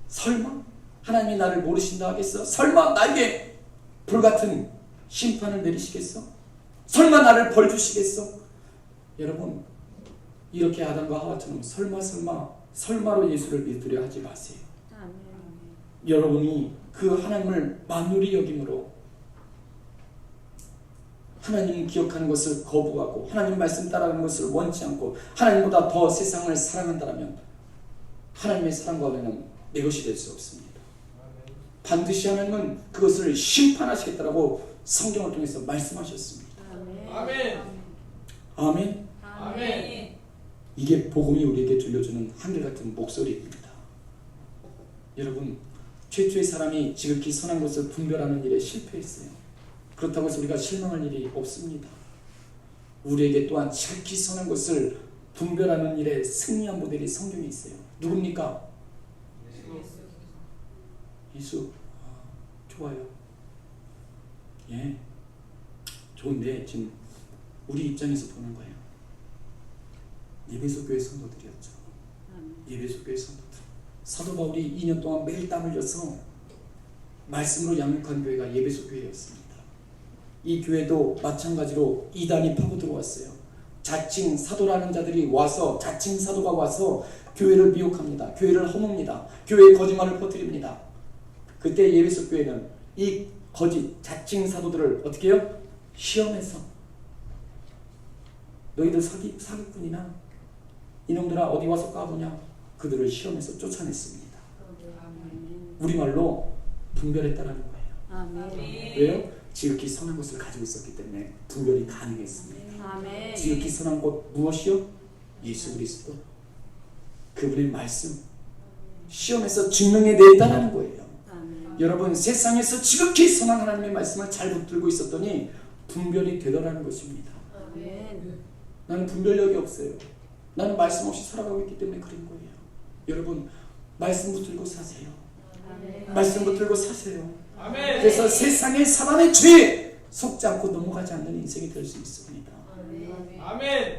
설마? 하나님이 나를 모르신다 하겠어? 설마 나에게 불같은 심판을 내리시겠어? 설마 나를 벌 주시겠어? 여러분, 이렇게 아담과 하와처럼 설마로 예수를 믿으려 하지 마세요. 여러분이 그 하나님을 만물이 여김으로 하나님 기억하는 것을 거부하고 하나님 말씀 따라가는 것을 원치 않고 하나님보다 더 세상을 사랑한다면 하나님의 사랑과는 내 것이 될 수 없습니다. 반드시 하나님은 그것을 심판하시겠다라고 성경을 통해서 말씀하셨습니다. 아멘. 아멘. 아멘. 이게 복음이 우리에게 들려주는 한결같은 목소리입니다. 여러분, 최초의 사람이 지극히 선한 것을 분별하는 일에 실패했어요. 그렇다고 해서 우리가 실망할 일이 없습니다. 우리에게 또한 지극히 선한 것을 분별하는 일에 승리한 모델이 성경에 있어요. 누굽니까? 예수. 좋아요. 예, 좋은데 지금 우리 입장에서 보는 거예요. 예배소 교회 성도들이었죠. 예배소 교회 성도들. 사도 바울이 2년 동안 매일 땀 흘려서 말씀으로 양육한 교회가 예배소 교회였습니다. 이 교회도 마찬가지로 이단이 파고 들어왔어요. 자칭 사도라는 자들이 와서, 자칭 사도가 와서 교회를 미혹합니다. 교회를 허뭅니다. 교회에 거짓말을 퍼뜨립니다. 그때 예배소 교회는 이 거짓 자칭 사도들을 어떻게 해요? 시험해서 너희들 사기꾼이나 이놈들아 어디 와서 까보냐, 그들을 시험해서 쫓아냈습니다. 우리말로 분별했다라는 거예요. 왜요? 지극히 선한 것을 가지고 있었기 때문에 분별이 가능했습니다. 지극히 선한 것 무엇이요? 예수 그리스도, 그분의 말씀, 시험에서 증명해냈다라는 거예요. 여러분, 세상에서 지극히 선한 하나님의 말씀을 잘 붙들고 있었더니 분별이 되더라는 것입니다. 나는 분별력이 없어요. 나는 말씀 없이 살아가고 있기 때문에 그런 거예요. 여러분, 말씀 붙들고 사세요. 말씀 붙들고 사세요. 그래서 세상의 사단의 죄에 속지 않고 넘어가지 않는 인생이 될 수 있습니다.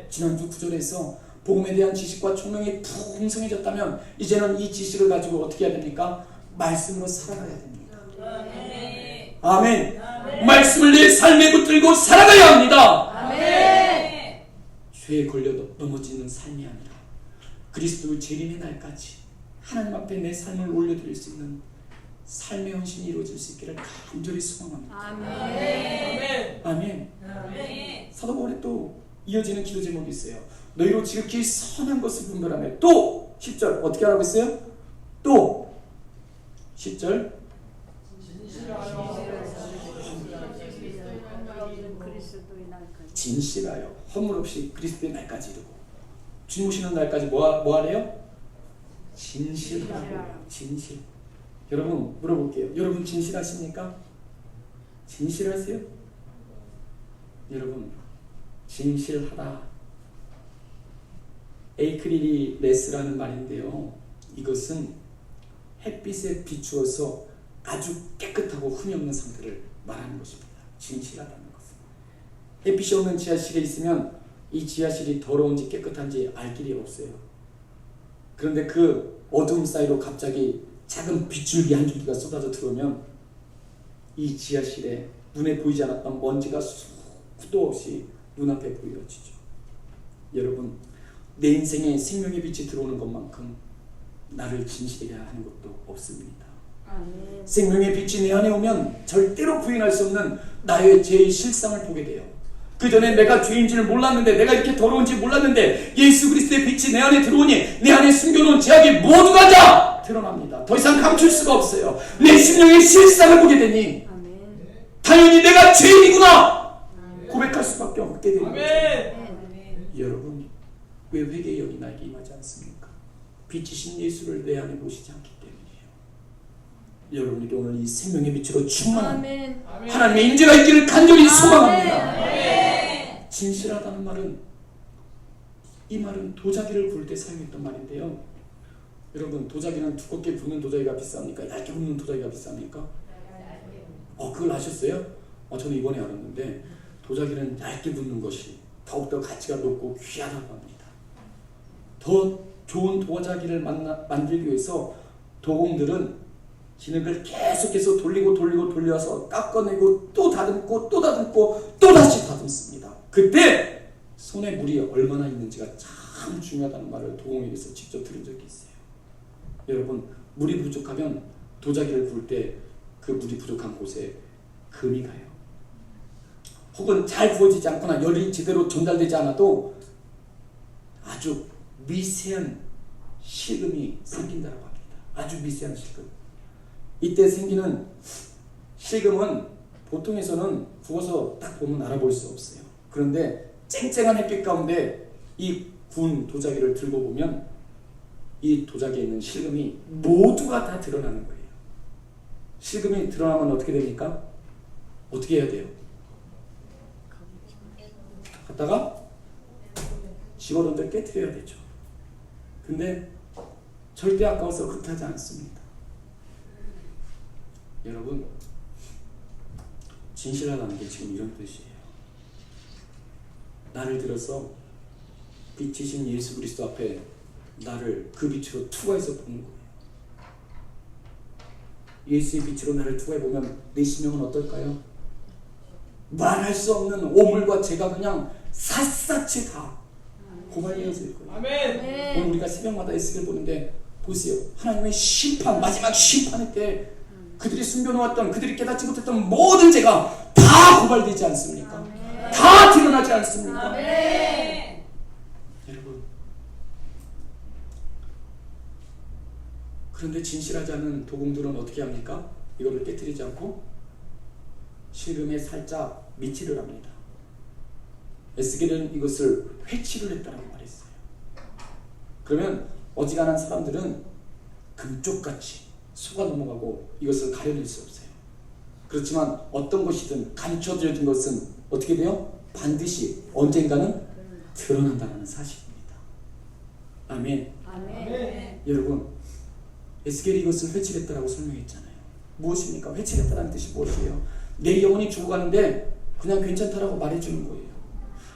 지난주 9절에서 복음에 대한 지식과 총명이 풍성해졌다면 이제는 이 지식을 가지고 어떻게 해야 됩니까? 말씀으로 살아가야 됩니다. 아멘. 말씀을 내 삶에 붙들고 살아가야 합니다. 죄에 걸려 넘어지는 삶이 아니라 그리스도 재림의 날까지 하나님 앞에 내 삶을 올려드릴 수 있는 삶의 헌신이 이루어질 수 있기를 간절히 소망합니다. 아멘. 사도 바울이 또 이어지는 기도 제목이 있어요. 너희로 지극히 선한 것을 분별하며, 또 10절 어떻게 하라고 했어요? 또 10절 진실하여 허물 없이 그리스도의 날까지 이르고 주님 오시는 날까지 뭐 하래요? 진실하고. 진실. 여러분 물어볼게요. 여러분 진실하십니까? 진실하세요? 여러분 진실하다. 에이크리리레스라는 말인데요. 이것은 햇빛에 비추어서 아주 깨끗하고 흠이 없는 상태를 말하는 것입니다. 진실하다는 것은. 햇빛이 없는 지하실에 있으면 이 지하실이 더러운지 깨끗한지 알 길이 없어요. 그런데 그 어두움 사이로 갑자기 작은 빗줄기 한 줄기가 쏟아져 들어오면 이 지하실에 눈에 보이지 않았던 먼지가 수도 없이 눈앞에 보여지죠. 여러분, 내 인생에 생명의 빛이 들어오는 것만큼 나를 진실하게 하는 것도 없습니다. 생명의 빛이 내 안에 오면 절대로 부인할 수 없는 나의 죄의 실상을 보게 돼요. 그 전에 내가 죄인지를 몰랐는데, 내가 이렇게 더러운지 몰랐는데 예수 그리스도의 빛이 내 안에 들어오니 내 안에 숨겨놓은 죄악이 모두가 다 드러납니다. 더 이상 감출 수가 없어요. 내 심령의 실상을 보게 되니 당연히 내가 죄인이구나 고백할 수밖에 없게 되는 거죠. 여러분, 왜 회개의 영이 나에게 임하지 않습니까? 빛이신 예수를 내 안에 보시지 않기 때문이에요. 여러분에게 오늘 이 생명의 빛으로 충만한 하나님의 인재가 있기를 간절히 소망합니다. 진실하다는 말은, 이 말은 도자기를 구울 때 사용했던 말인데요. 여러분, 도자기는 두껍게 붓는 도자기가 비쌉니까? 얇게 붓는 도자기가 비쌉니까? 그걸 아셨어요? 저는 이번에 알았는데 도자기는 얇게 붓는 것이 더욱더 가치가 높고 귀하다고 합니다. 더 좋은 도자기를 만들기 위해서 도공들은 진흙을 계속해서 돌려서 깎아내고 또 다듬고 또 다듬고 또 다시 다듬습니다. 그때 손에 물이 얼마나 있는지가 참 중요하다는 말을 도공에게서 직접 들은 적이 있어요. 여러분, 물이 부족하면 도자기를 구울 때 그 물이 부족한 곳에 금이 가요. 혹은 잘 구워지지 않거나 열이 제대로 전달되지 않아도 아주 미세한 실금이 생긴다고 합니다. 아주 미세한 실금. 이때 생기는 실금은 보통에서는 구워서 딱 보면 알아볼 수 없어요. 그런데 쨍쨍한 햇빛 가운데 이 구운 도자기를 들고 보면 이 도자기에 있는 실금이 모두가 다 드러나는 거예요. 실금이 드러나면 어떻게 됩니까? 어떻게 해야 돼요? 갖다가 집어던져 깨트려야 되죠. 근데 절대 아까워서 그렇게 하지 않습니다. 여러분, 진실하다는 게 지금 이런 뜻이에요. 나를 들어서 빛이신 예수 그리스도 앞에 나를 그 빛으로 투과해서 보는 거예요. 예수의 빛으로 나를 투과해보면 내 심령은 어떨까요? 말할 수 없는 오물과 죄가 그냥 샅샅이 다 고발되어질 거예요. 아멘. 오늘 우리가 새벽마다 에스겔 보는데 보세요. 하나님의 심판, 마지막 심판의 때 그들이 숨겨놓았던, 그들이 깨닫지 못했던 모든 죄가 다 고발되지 않습니까? 아멘. 다 드러나지 않습니까? 아멘. 여러분, 그런데 진실하지 않은 도공들은 어떻게 합니까? 이거를 깨뜨리지 않고 실금에 살짝 미치를 합니다. 에스겔은 이것을 회치를 했다고 말했어요. 그러면 어지간한 사람들은 금쪽같이 속아 넘어가고 이것을 가려낼 수 없어요. 그렇지만 어떤 것이든 감춰진 것은 어떻게 돼요? 반드시 언젠가는 드러난다는 사실입니다. 아멘. 아멘. 여러분, 에스겔이 이것을 회칠했다라고 설명했잖아요. 무엇입니까? 회칠했다는 뜻이 무엇이에요? 내 영혼이 죽어가는데 그냥 괜찮다라고 말해주는 거예요.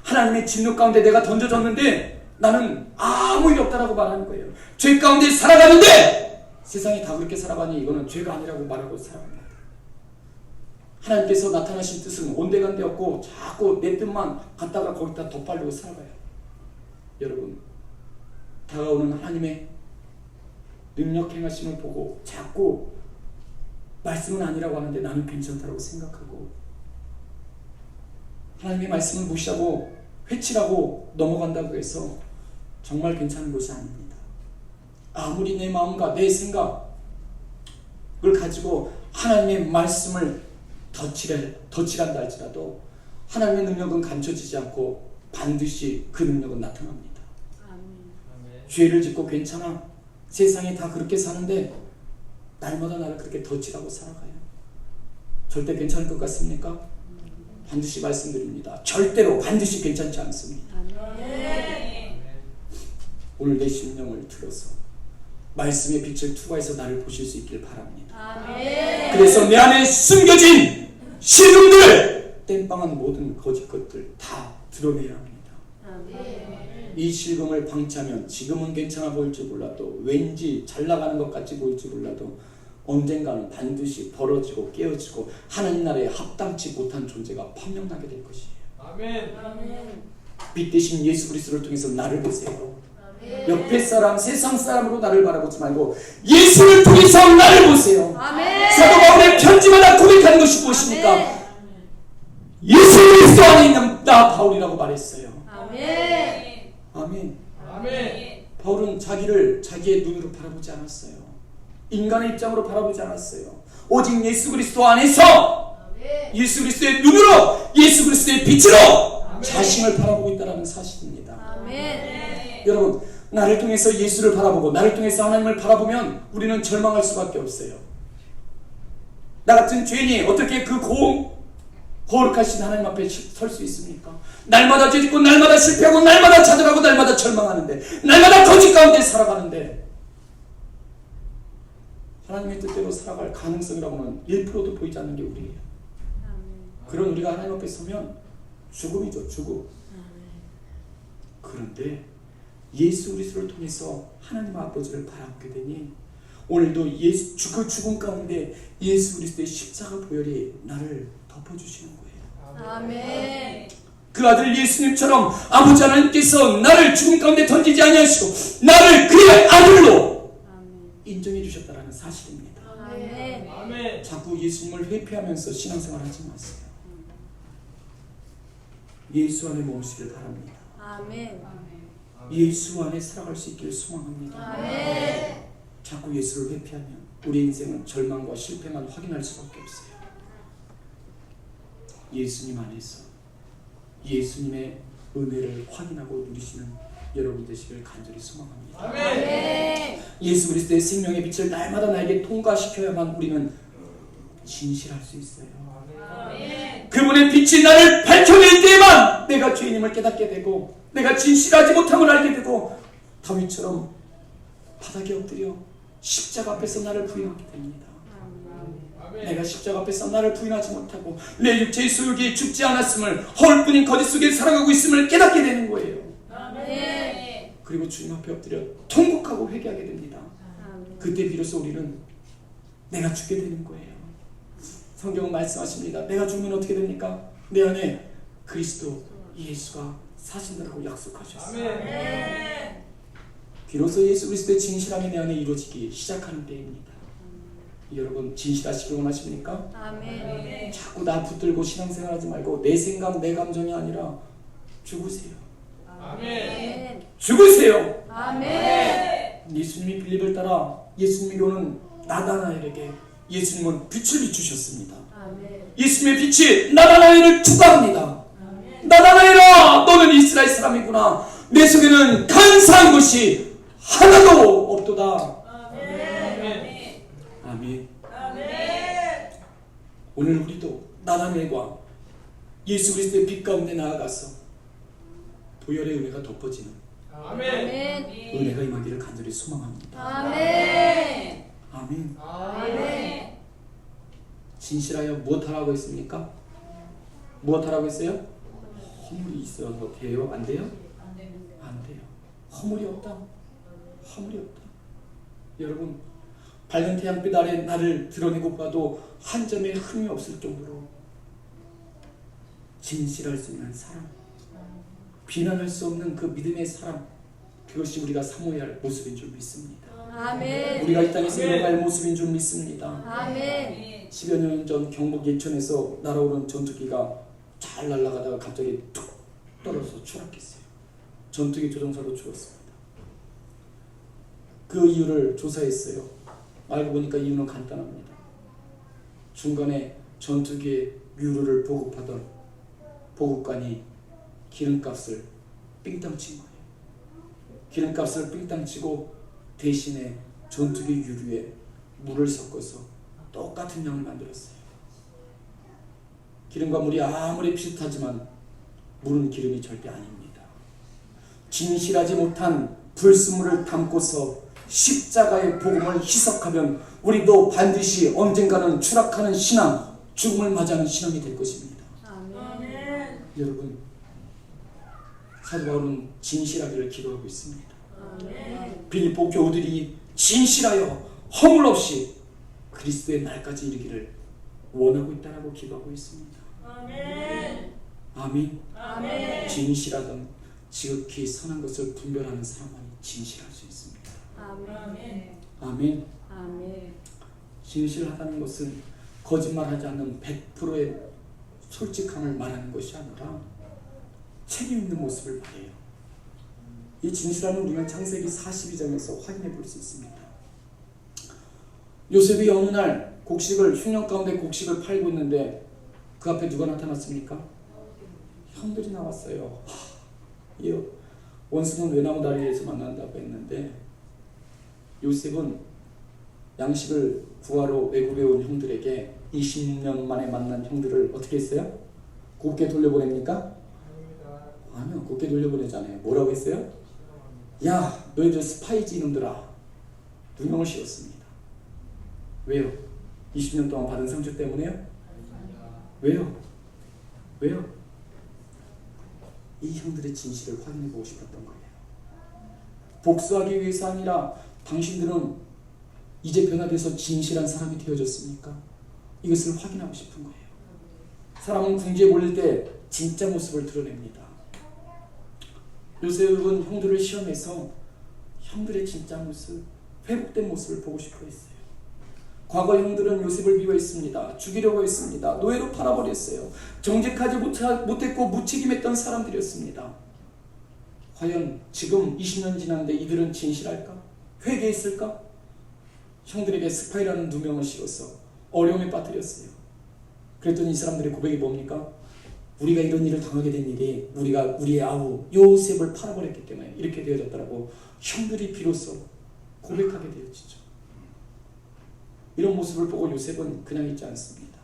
하나님의 진노 가운데 내가 던져졌는데 나는 아무 일 없다라고 말하는 거예요. 죄 가운데 살아가는데 세상이 다 그렇게 살아가니 이거는 죄가 아니라고 말하고 살아갑니다. 하나님께서 나타나신 뜻은 온데간데 없고 자꾸 내 뜻만 갖다가 거기다 덧바르고 살아가요. 여러분, 다가오는 하나님의 능력 행하심을 보고 자꾸 말씀은 아니라고 하는데 나는 괜찮다고 생각하고 하나님의 말씀을 무시하고 회치라고 넘어간다고 해서 정말 괜찮은 것이 아닙니다. 아무리 내 마음과 내 생각을 가지고 하나님의 말씀을 덧칠한다 할지라도 하나님의 능력은 감춰지지 않고 반드시 그 능력은 나타납니다. 죄를 짓고 괜찮아. 세상이 다 그렇게 사는데 날마다 나를 그렇게 덫이라고 살아가요. 절대 괜찮을 것 같습니까? 반드시 말씀드립니다. 절대로 반드시 괜찮지 않습니다. 오늘 내 심령을 들어서 말씀의 빛을 투과해서 나를 보실 수 있길 바랍니다. 그래서 내 안에 숨겨진 실금들, 땜빵한 모든 거짓 것들 다 드러내야 합니다. 이 실금을 방치하면 지금은 괜찮아 보일지 몰라도, 왠지 잘 나가는 것 같이 보일지 몰라도 언젠가는 반드시 벌어지고 깨어지고 하나님 나라에 합당치 못한 존재가 판명나게 될 것이에요. 아멘. 빛 대신 예수 그리스도를 통해서 나를 보세요. 옆에 사람, 세상 사람으로 나를 바라보지 말고 예수를 통해서 나를 보세요. 사도 바울의 편지마다 고백하는 것이 무엇입니까? 예수 그리스도 안에 있는 나 바울이라고 말했어요. 아멘. 바울은 자기를 자기의 눈으로 바라보지 않았어요. 인간의 입장으로 바라보지 않았어요. 오직 예수 그리스도 안에서 예수 그리스도의 눈으로, 예수 그리스도의 빛으로 자신을 바라보고 있다는 사실입니다. 여러분, 나를 통해서 예수를 바라보고 나를 통해서 하나님을 바라보면 우리는 절망할 수밖에 없어요. 나 같은 죄인이 어떻게 그 거룩하신 하나님 앞에 설 수 있습니까? 날마다 죄짓고 날마다 실패하고 날마다 좌절하고 날마다 절망하는데, 날마다 거짓 가운데 살아가는데 하나님의 뜻대로 살아갈 가능성이라고는 1%도 보이지 않는 게 우리예요. 그런 우리가 하나님 앞에 서면 죽음이죠, 죽음. 그런데 예수 그리스도를 통해서 하나님 아버지를 바라보게 되니 오늘도 그 죽음 가운데 예수 그리스도의 십자가 보혈이 나를 덮어주시는 거예요. 그 아들 예수님처럼 아버지 하나님께서 나를 죽음 가운데 던지지 아니하시고 나를 그의 아들로 인정해 주셨다는 사실입니다. 자꾸 예수님을 회피하면서 신앙생활 하지 마세요. 예수 안에 머무시길 바랍니다. 예수 안에 살아갈 수 있기를 소망합니다. 자꾸 예수를 회피하면 우리 인생은 절망과 실패만 확인할 수밖에 없어요. 예수님 안에서 예수님의 은혜를 확인하고 누리시는 여러분 되시길 간절히 소망합니다. 예수 그리스도의 생명의 빛을 날마다 나에게 통과시켜야만 우리는 진실할 수 있어요. 그분의 빛이 나를 밝혀낼 때에만 내가 죄인임을 깨닫게 되고, 내가 진실하지 못함을 알게 되고, 다윗처럼 바닥에 엎드려 십자가 앞에서 나를 부인하게 됩니다. 내가 십자가 앞에서 나를 부인하지 못하고 내 육체의 소욕이 죽지 않았음을, 허울뿐인 거짓 속에 살아가고 있음을 깨닫게 되는 거예요. 그리고 주님 앞에 엎드려 통곡하고 회개하게 됩니다. 그때 비로소 우리는 내가 죽게 되는 거예요. 성경은 말씀하십니다. 내가 죽으면 어떻게 됩니까? 내 안에 그리스도 예수가 사신다라고 약속하셨어요. 비로소 예수 그리스도의 진실함이 내 안에 이루어지기 시작하는 때입니다. 여러분, 진실하시길 원하십니까? 자꾸 나 붙들고 신앙생활하지 말고 내 생각, 내 감정이 아니라 죽으세요. 죽으세요. 예수님이 빌립을 따라 예수님이 오는 나다나엘에게 예수님은 빛을 비추셨습니다. 예수님의 빛이 나다나엘을 투과합니다. 나다나엘아, 너는 이스라엘 사람이구나. 내 속에는 간사한 것이 하나도 없도다. 아멘. 오늘 우리도 나다나엘과 예수 그리스도의 빛 가운데 나아가서 보혈의 은혜가 덮어지는 은혜가 임하기를 간절히 소망합니다. 아멘. 진실하여 무엇하라고 했습니까? 무엇하라고 했어요? 허물이 있어서 돼요? 안 돼요? 안 돼요. 허물이 없다. 허물이 없다. 여러분, 밝은 태양빛 아래 나를 드러내고 봐도 한 점의 흠이 없을 정도로 진실할 수 있는 사람, 비난할 수 없는 그 믿음의 사람, 그것이 우리가 사모해야 할 모습인 줄 믿습니다. 우리가 이 땅에서 이뤄갈 모습인 줄 믿습니다. 10여 년 전 경북 예천에서 날아오른 전투기가 잘 날아가다가 갑자기 툭 떨어져서 추락했어요. 전투기 조종사도 죽었습니다. 그 이유를 조사했어요. 알고 보니까 이유는 간단합니다. 중간에 전투기의 유류를 보급하던 보급관이 기름값을 삥땅 친 거예요. 기름값을 삥땅 치고 대신에 전투기 유류에 물을 섞어서 똑같은 양을 만들었어요. 기름과 물이 아무리 비슷하지만 물은 기름이 절대 아닙니다. 진실하지 못한 불순물을 담고서 십자가의 복음을 희석하면 우리도 반드시 언젠가는 추락하는 신앙, 죽음을 맞이하는 신앙이 될 것입니다. 아멘. 여러분, 사도 바울은 진실하기를 기도하고 있습니다. 아멘. 빌립보 교우들이 진실하여 허물 없이 그리스도의 날까지 이르기를 원하고 있다라고 기도하고 있습니다. 아멘. 아멘. 아멘. 진실하던 지극히 선한 것을 분별하는 사람만이 진실할 수 있습니다. 아멘. 아멘. 아멘. 진실하다는 것은 거짓말하지 않는 100%의 솔직함을 말하는 것이 아니라 책임 있는 모습을 말해요. 이 진실함은 우리가 창세기 42장에서 확인해 볼 수 있습니다. 요셉이 어느 날 흉년 가운데 곡식을 팔고 있는데 그 앞에 누가 나타났습니까? 형들이 나왔어요. 이 원수는 외나무 다리에서 만난다고 했는데 요셉은 양식을 구하러 외국에 온 형들에게 20년 만에 만난 형들을 어떻게 했어요? 곱게 돌려보냅니까? 아니요, 곱게 돌려보내잖아요. 뭐라고 했어요? 야, 너희들 스파이지 이놈들아, 누명을 씌웠습니다. 왜요? 20년 동안 받은 상처 때문에요? 왜요? 이 형들의 진실을 확인해 보고 싶었던 거예요. 복수하기 위해서 아니라 당신들은 이제 변화돼서 진실한 사람이 되어졌습니까? 이것을 확인하고 싶은 거예요. 사람은 궁지에 몰릴 때 진짜 모습을 드러냅니다. 요셉은 형들을 시험해서 형들의 진짜 모습, 회복된 모습을 보고 싶어 했어요. 과거 형들은 요셉을 미워했습니다. 죽이려고 했습니다. 노예로 팔아버렸어요. 정직하지 못했고 무책임했던 사람들이었습니다. 과연 지금 20년 지났는데 이들은 진실할까? 회개했을까? 형들에게 스파이라는 누명을 씌워서 어려움에 빠뜨렸어요. 그랬더니 이 사람들의 고백이 뭡니까? 우리가 이런 일을 당하게 된 일이 우리의 아우 요셉을 팔아버렸기 때문에 이렇게 되어졌다라고 형들이 비로소 고백하게 되어지죠. 이런 모습을 보고 요셉은 그냥 있지 않습니다.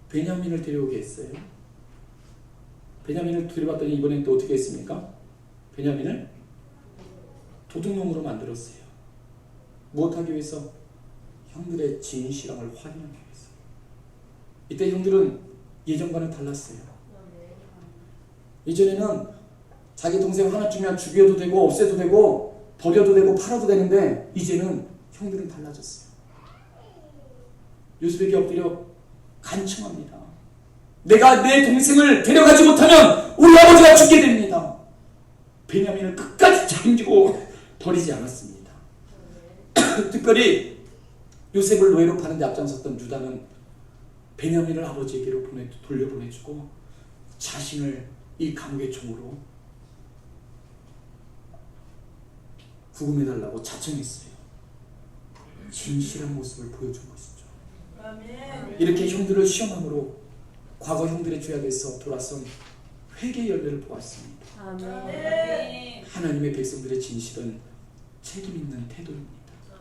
베냐민을 데려오게 했어요. 베냐민을 데려왔더니 이번엔 또 어떻게 했습니까? 베냐민을 도둑놈으로 만들었어요. 무엇하기 위해서? 형들의 진실함을 확인하기 위해서. 이때 형들은 예전과는 달랐어요. 이전에는 자기 동생 하나쯤이면 죽여도 되고 없애도 되고 버려도 되고 팔아도 되는데 이제는 형들은 달라졌어요. 요셉에게 엎드려 간청합니다. 내가 내 동생을 데려가지 못하면 우리 아버지가 죽게 됩니다. 베냐민을 끝까지 책임지고 버리지 않았습니다. 특별히 요셉을 노예로 파는 데 앞장섰던 유다는 베냐민을 아버지에게로 돌려보내주고 자신을 이 감옥의 종으로 구금해달라고 자청했어요. 진실한 모습을 보여준 것이죠. 이렇게 형들을 시험함으로 과거 형들의 죄악에서 돌아선 회개의 열매를 보았습니다. 아멘. 하나님의 백성들의 진실은 책임 있는 태도입니다.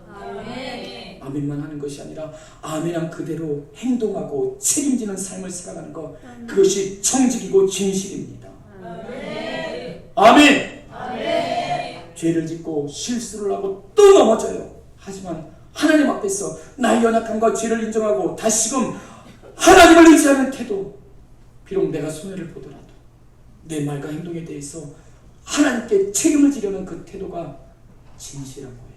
아멘. 아멘만 하는 것이 아니라 아멘한 그대로 행동하고 책임지는 삶을 살아가는 것, 그것이 정직이고 진실입니다. 아멘. 아멘. 아멘. 죄를 짓고 실수를 하고 또 넘어져요. 하지만 하나님 앞에서 나의 연약함과 죄를 인정하고 다시금 하나님을 의지하는 태도, 비록 내가 손해를 보더라도 내 말과 행동에 대해서 하나님께 책임을 지려는 그 태도가 진실한 거예요.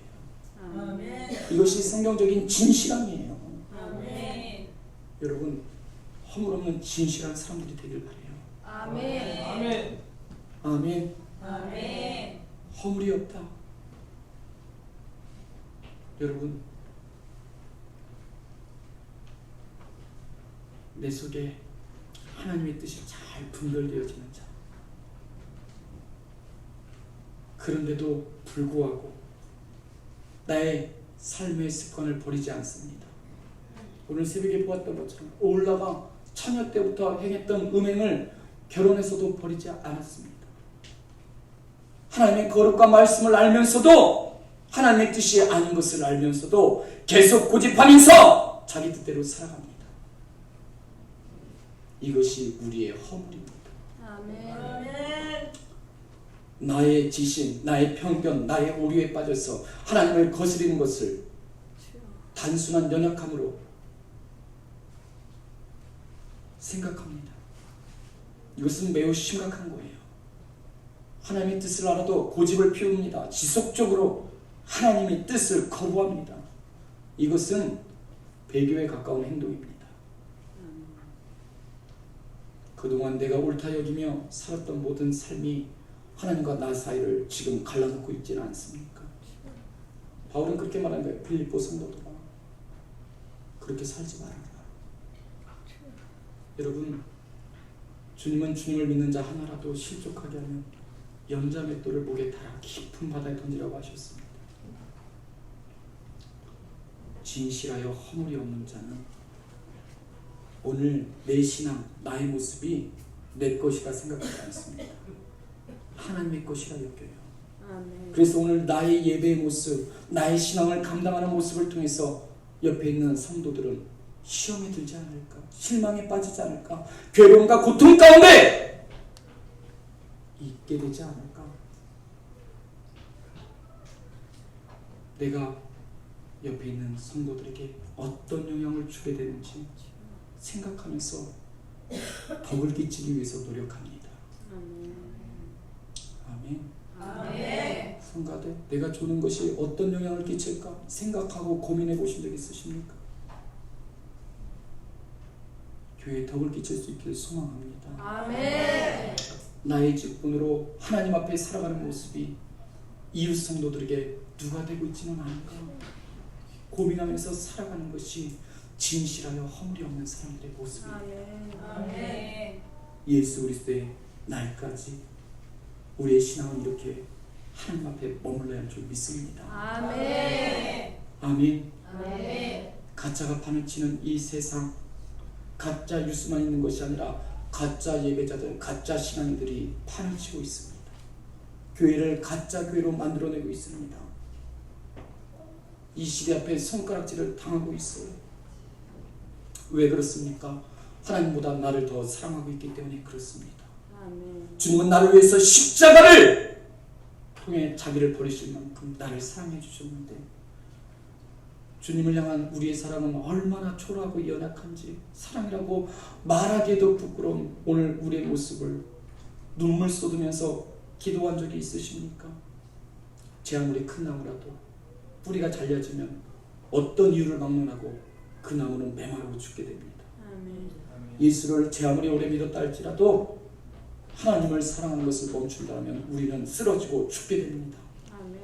아멘. 이것이 성경적인 진실함이에요. 아멘. 여러분, 허물 없는 진실한 사람들이 되길 바라요. 아멘. 아멘. 아멘. 아멘. 허물이 없다. 여러분, 내 속에 하나님의 뜻이 잘 분별되어지는 자, 그런데도 불구하고 나의 삶의 습관을 버리지 않습니다. 오늘 새벽에 보았던 것처럼 올라가 처녀 때부터 행했던 음행을 결혼해서도 버리지 않았습니다. 하나님의 거룩과 말씀을 알면서도 하나님의 뜻이 아닌 것을 알면서도 계속 고집하면서 자기 뜻대로 살아갑니다. 이것이 우리의 허물입니다. 아멘. 나의 지신, 나의 편견, 나의 오류에 빠져서 하나님을 거스리는 것을 단순한 연약함으로 생각합니다. 이것은 매우 심각한 거예요. 하나님의 뜻을 알아도 고집을 피웁니다. 지속적으로 하나님의 뜻을 거부합니다. 이것은 배교에 가까운 행동입니다. 그동안 내가 옳다 여기며 살았던 모든 삶이 하나님과 나 사이를 지금 갈라놓고 있지는 않습니까? 바울은 그렇게 말한 거예요. 빌립보 성도들아, 그렇게 살지 말아라. 여러분, 주님은 주님을 믿는 자 하나라도 실족하게 하면 연자맷돌을 목에 달아 깊은 바다에 던지라고 하셨습니다. 진실하여 허물이 없는 자는 오늘 내 신앙, 나의 모습이 내 것이라 생각하지 않습니다. 하나님의 것이라 여겨요. 아멘. 그래서 오늘 나의 예배의 모습, 나의 신앙을 감당하는 모습을 통해서 옆에 있는 성도들은 시험에 들지 않을까, 실망에 빠지지 않을까, 괴로움과 고통 가운데 있게 되지 않을까. 내가 옆에 있는 성도들에게 어떤 영향을 주게 되는지 생각하면서 덕을 끼치기 위해서 노력합니다. 아멘. 아멘. 성가대, 내가 주는 것이 어떤 영향을 끼칠까 생각하고 고민해 보신 적 있으십니까? 교회에 덕을 끼칠 수 있기를 소망합니다. 아멘. 나의 직분으로 하나님 앞에 살아가는 모습이 이웃 성도들에게 누가 되고 있지는 않을까 고민하면서 살아가는 것이 진실하여 허물이 없는 사람들의 모습입니다. 아멘. 예수 그리스도의 날까지 우리의 신앙은 이렇게 하나님 앞에 머물러야 할 줄 믿습니다. 아멘. 아멘. 아멘. 가짜가 판을 치는 이 세상, 가짜 뉴스만 있는 것이 아니라 가짜 예배자들, 가짜 신앙인들이 판을 치고 있습니다. 교회를 가짜 교회로 만들어내고 있습니다. 이 시대 앞에 손가락질을 당하고 있어요. 왜 그렇습니까? 하나님보다 나를 더 사랑하고 있기 때문에 그렇습니다. 아멘. 주님은 나를 위해서 십자가를 통해 자기를 버리실 만큼 나를 사랑해 주셨는데 주님을 향한 우리의 사랑은 얼마나 초라하고 연약한지, 사랑이라고 말하기에도 부끄러운 오늘 우리의 모습을 눈물 쏟으면서 기도한 적이 있으십니까? 제 아무리 큰 나무라도 뿌리가 잘려지면 어떤 이유를 막론하고 그 나무는 메마르고 죽게 됩니다. 아멘. 예수를 제 아무리 오래 믿었다 할지라도 하나님을 사랑하는 것을 멈춘다면 우리는 쓰러지고 죽게 됩니다. 아멘.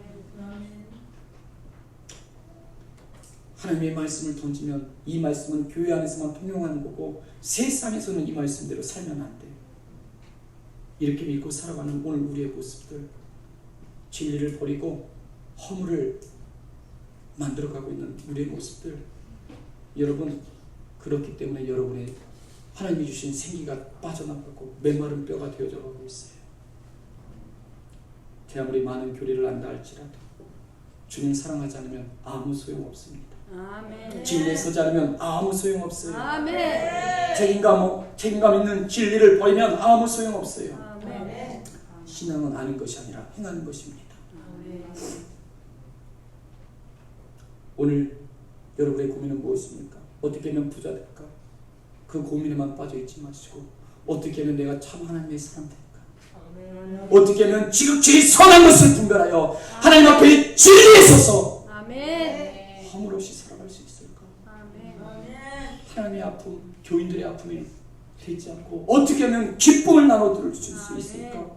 하나님의 말씀을 던지면 이 말씀은 교회 안에서만 통용하는 거고 세상에서는 이 말씀대로 살면 안 돼요. 이렇게 믿고 살아가는 오늘 우리의 모습들, 진리를 버리고 허물을 만들어가고 있는 우리의 모습들, 여러분, 그렇기 때문에 여러분의 하나님이 주신 생기가 빠져나가고 메마른 뼈가 되어져 가고 있어요. 제 아무리 많은 교리를 안다 할지라도 주님 사랑하지 않으면 아무 소용없습니다. 아멘. 진리에 서지 않으면 아무 소용없어요. 아멘. 책임감 있는 진리를 버리면 아무 소용없어요. 아멘. 신앙은 아는 것이 아니라 행하는 것입니다. 아멘. 오늘 여러분의 고민은 무엇입니까? 어떻게 하면 부자 될까? 그 고민에만 빠져 있지 마시고 어떻게 하면 내가 참 하나님의 사람 될까? 어떻게 하면 지극히 선한 것을 분별하여 하나님 앞에 진리에 서서 아멘. 허물 없이 살아갈 수 있을까? 아멘. 하나님의 아픔, 교인들의 아픔이 되지 않고 어떻게 하면 기쁨을 나눠 줄 수 있을까?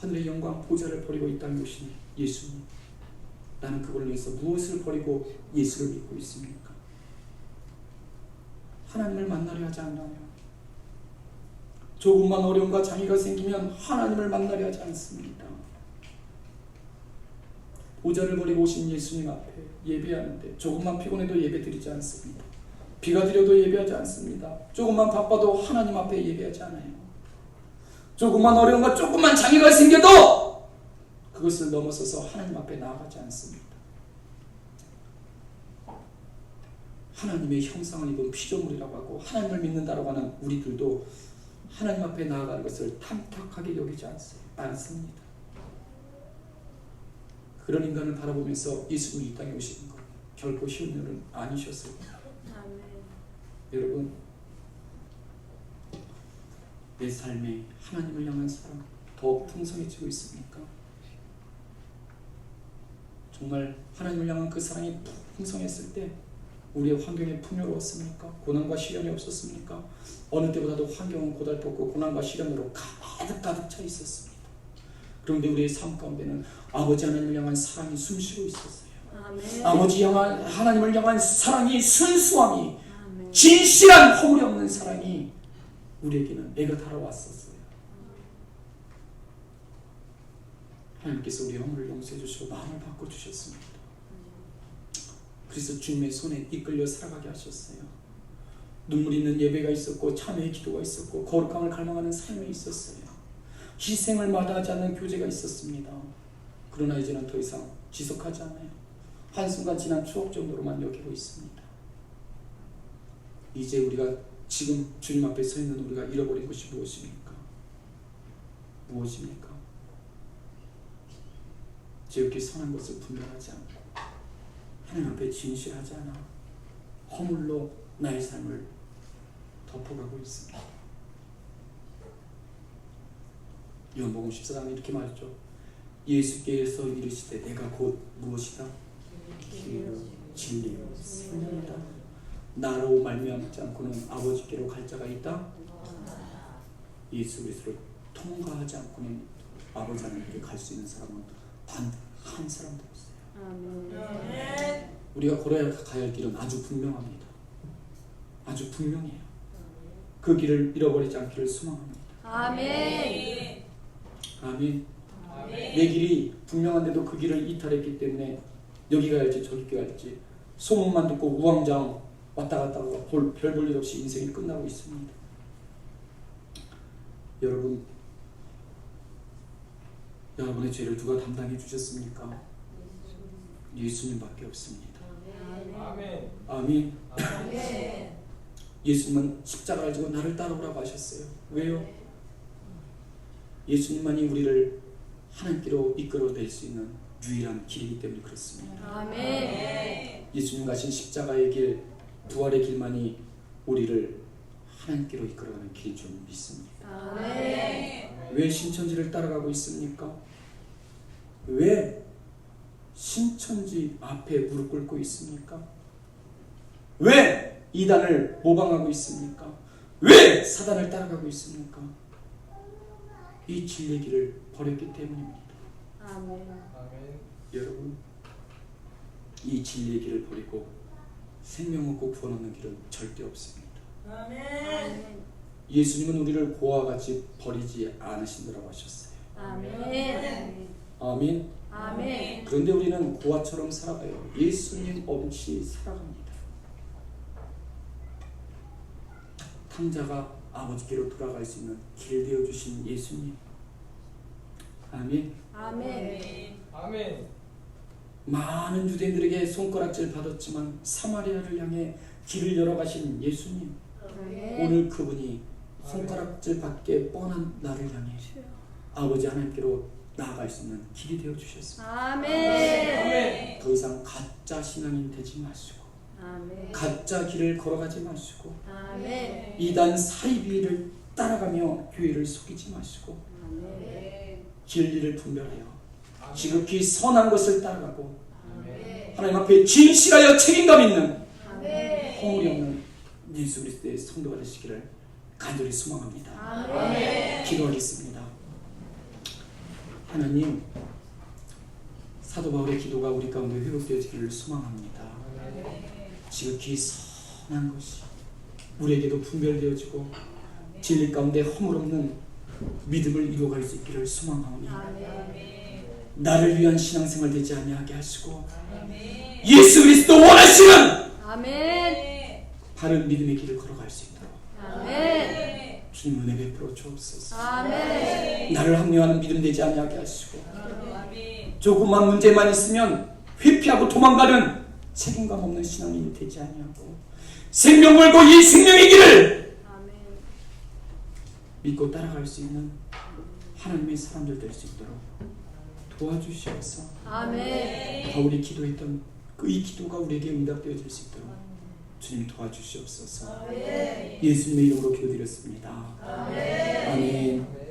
하늘의 영광 보좌를 버리고 이 땅에 오신 예수님, 나는 그걸 위해서 무엇을 버리고 예수를 믿고 있습니까? 하나님을 만나려 하지 않나요? 조금만 어려움과 장애가 생기면 하나님을 만나려 하지 않습니다. 보좌를 버리고 오신 예수님 앞에 예배하는데 조금만 피곤해도 예배 드리지 않습니다. 비가 들여도 예배하지 않습니다. 조금만 바빠도 하나님 앞에 예배하지 않아요. 조금만 어려운 것, 조금만 장애가 생겨도 그것을 넘어서서 하나님 앞에 나아가지 않습니다. 하나님의 형상을 입은 피조물이라고 하고 하나님을 믿는다라고 하는 우리들도 하나님 앞에 나아가는 것을 탐탁하게 여기지 않습니다. 그런 인간을 바라보면서 예수님이 이 땅에 오시는 것 결코 쉬운 일은 아니셨을 겁니다. 여러분, 내 삶에 하나님을 향한 사랑 더욱 풍성해지고 있습니까? 정말 하나님을 향한 그 사랑이 풍성했을 때 우리의 환경이 풍요로웠습니까? 고난과 시련이 없었습니까? 어느 때보다도 환경은 고달팠고 고난과 시련으로 가득 차 있었습니다. 그런데 우리의 삶 가운데는 아버지 하나님을 향한 사랑이 숨쉬고 있었어요. 아멘. 아버지 하나님을 향한 사랑이, 순수함이, 아멘. 진실한 허물이 없는 사랑이 우리에게는 애가 달아왔었어요. 하나님께서 우리의 허물을 용서해 주시고 마음을 바꿔주셨습니다. 그래서 주님의 손에 이끌려 살아가게 하셨어요. 눈물 있는 예배가 있었고 참회의 기도가 있었고 거룩함을 갈망하는 삶이 있었어요. 희생을 마다하지 않는 교제가 있었습니다. 그러나 이제는 더 이상 지속하지 않아요. 한순간 지난 추억 정도로만 여기고 있습니다. 이제 우리가 지금 주님 앞에 서 있는 우리가 잃어버린 것이 무엇입니까? 무엇입니까? 지극히 선한 것을 분별하지 않고 하나님 앞에 진실하지 않아 허물로 나의 삶을 덮어가고 있습니다. 요한복음 14장에 이렇게 말했죠. 예수께서 이르시되 내가 곧 무엇이다? 길이요 진리요 생명이다. 나로 말미암지 않고는 아버지께로 갈 자가 있다. 예수 그리스도를 통과하지 않고는 아버지 하나님께 갈 수 있는 사람은 단 한 사람도 없어요. 아멘. 우리가 걸어야 가야 할 길은 아주 분명합니다. 아주 분명해요. 그 길을 잃어버리지 않기를 소망합니다. 아멘. 아멘. 내 길이 분명한데도 그 길을 이탈했기 때문에 여기 가야지 저기 가야지 소문만 듣고 우왕좌왕 왔다 갔다 하고 별 볼 일 없이 인생이 끝나고 있습니다. 여러분의 죄를 누가 담당해 주셨습니까? 예수님밖에 없습니다. 아멘. 아멘. 아멘. 예수님은 십자가를 지고 나를 따라오라고 하셨어요. 왜요? 예수님만이 우리를 하나님께로 이끌어낼 수 있는 유일한 길이기 때문에 그렇습니다. 아멘. 예수님 가신 십자가의 길, 부활의 길만이 우리를 하나님께로 이끌어가는 길인 줄 믿습니다. 아멘. 왜 신천지를 따라가고 있습니까? 왜 신천지 앞에 무릎 꿇고 있습니까? 왜 이단을 모방하고 있습니까? 왜 사단을 따라가고 있습니까? 이 진리의 길을 버렸기 때문입니다. 아멘. 여러분, 이 진리의 길을 버리고 생명 얻고 구원 얻는 길은 절대 없습니다. 아멘. 예수님은 우리를 고와 같이 버리지 않으신다고 하셨어요. 아멘. 아멘. 아멘. 그런데 우리는 고아처럼 살아가요. 예수님 없이 살아갑니다. 탕자가 아버지께로 돌아갈 수 있는 길 되어주신 예수님. 아멘. 아멘. 아멘. 많은 유대인들에게 손가락질 받았지만 사마리아를 향해 길을 열어가신 예수님. 아멘. 오늘 그분이 손가락질 받게 뻔한 나를 향해 아버지 하나님께로 나아갈 수 있는 길이 되어주셨습니다. 아멘. 더 이상 가짜 신앙인 되지 마시고 아멘. 가짜 길을 걸어가지 마시고 아멘. 이단 사이비를 따라가며 교회를 속이지 마시고 아멘. 진리를 분별하여 아멘. 지극히 선한 것을 따라가고 아멘. 하나님 앞에 진실하여 책임감 있는 아멘. 허물이 없는 예수 그리스도의 성도가 되시기를 간절히 소망합니다. 아멘. 기도하겠습니다. 하나님, 사도 바울의 기도가 우리 가운데 회복되어지기를 소망합니다. 지극히 선한 것이 우리에게도 분별되어지고 진리 가운데 허물 없는 믿음을 이루어갈 수 있기를 소망하오니 나를 위한 신앙생활 되지 아니하게 하시고 예수 그리스도 원하시는 바른 믿음의 길을 걸어갈 수 있도록 아멘. 주님 은혜 베풀어 주옵소서. 아멘. 나를 합리화하는 믿음 되지 아니하게 하시고 조그만 문제만 있으면 회피하고 도망가는 책임감 없는 신앙인이 되지 아니하고 생명 걸고 이 생명의 길을 아멘. 믿고 따라갈 수 있는 하나님의 사람들 될 수 있도록 도와주시옵소서. 아멘. 바울이 기도했던 이 기도가 우리에게 응답되어질 수 있도록 주님 도와주시옵소서. 예수님의 이름으로 기도드렸습니다. 아멘.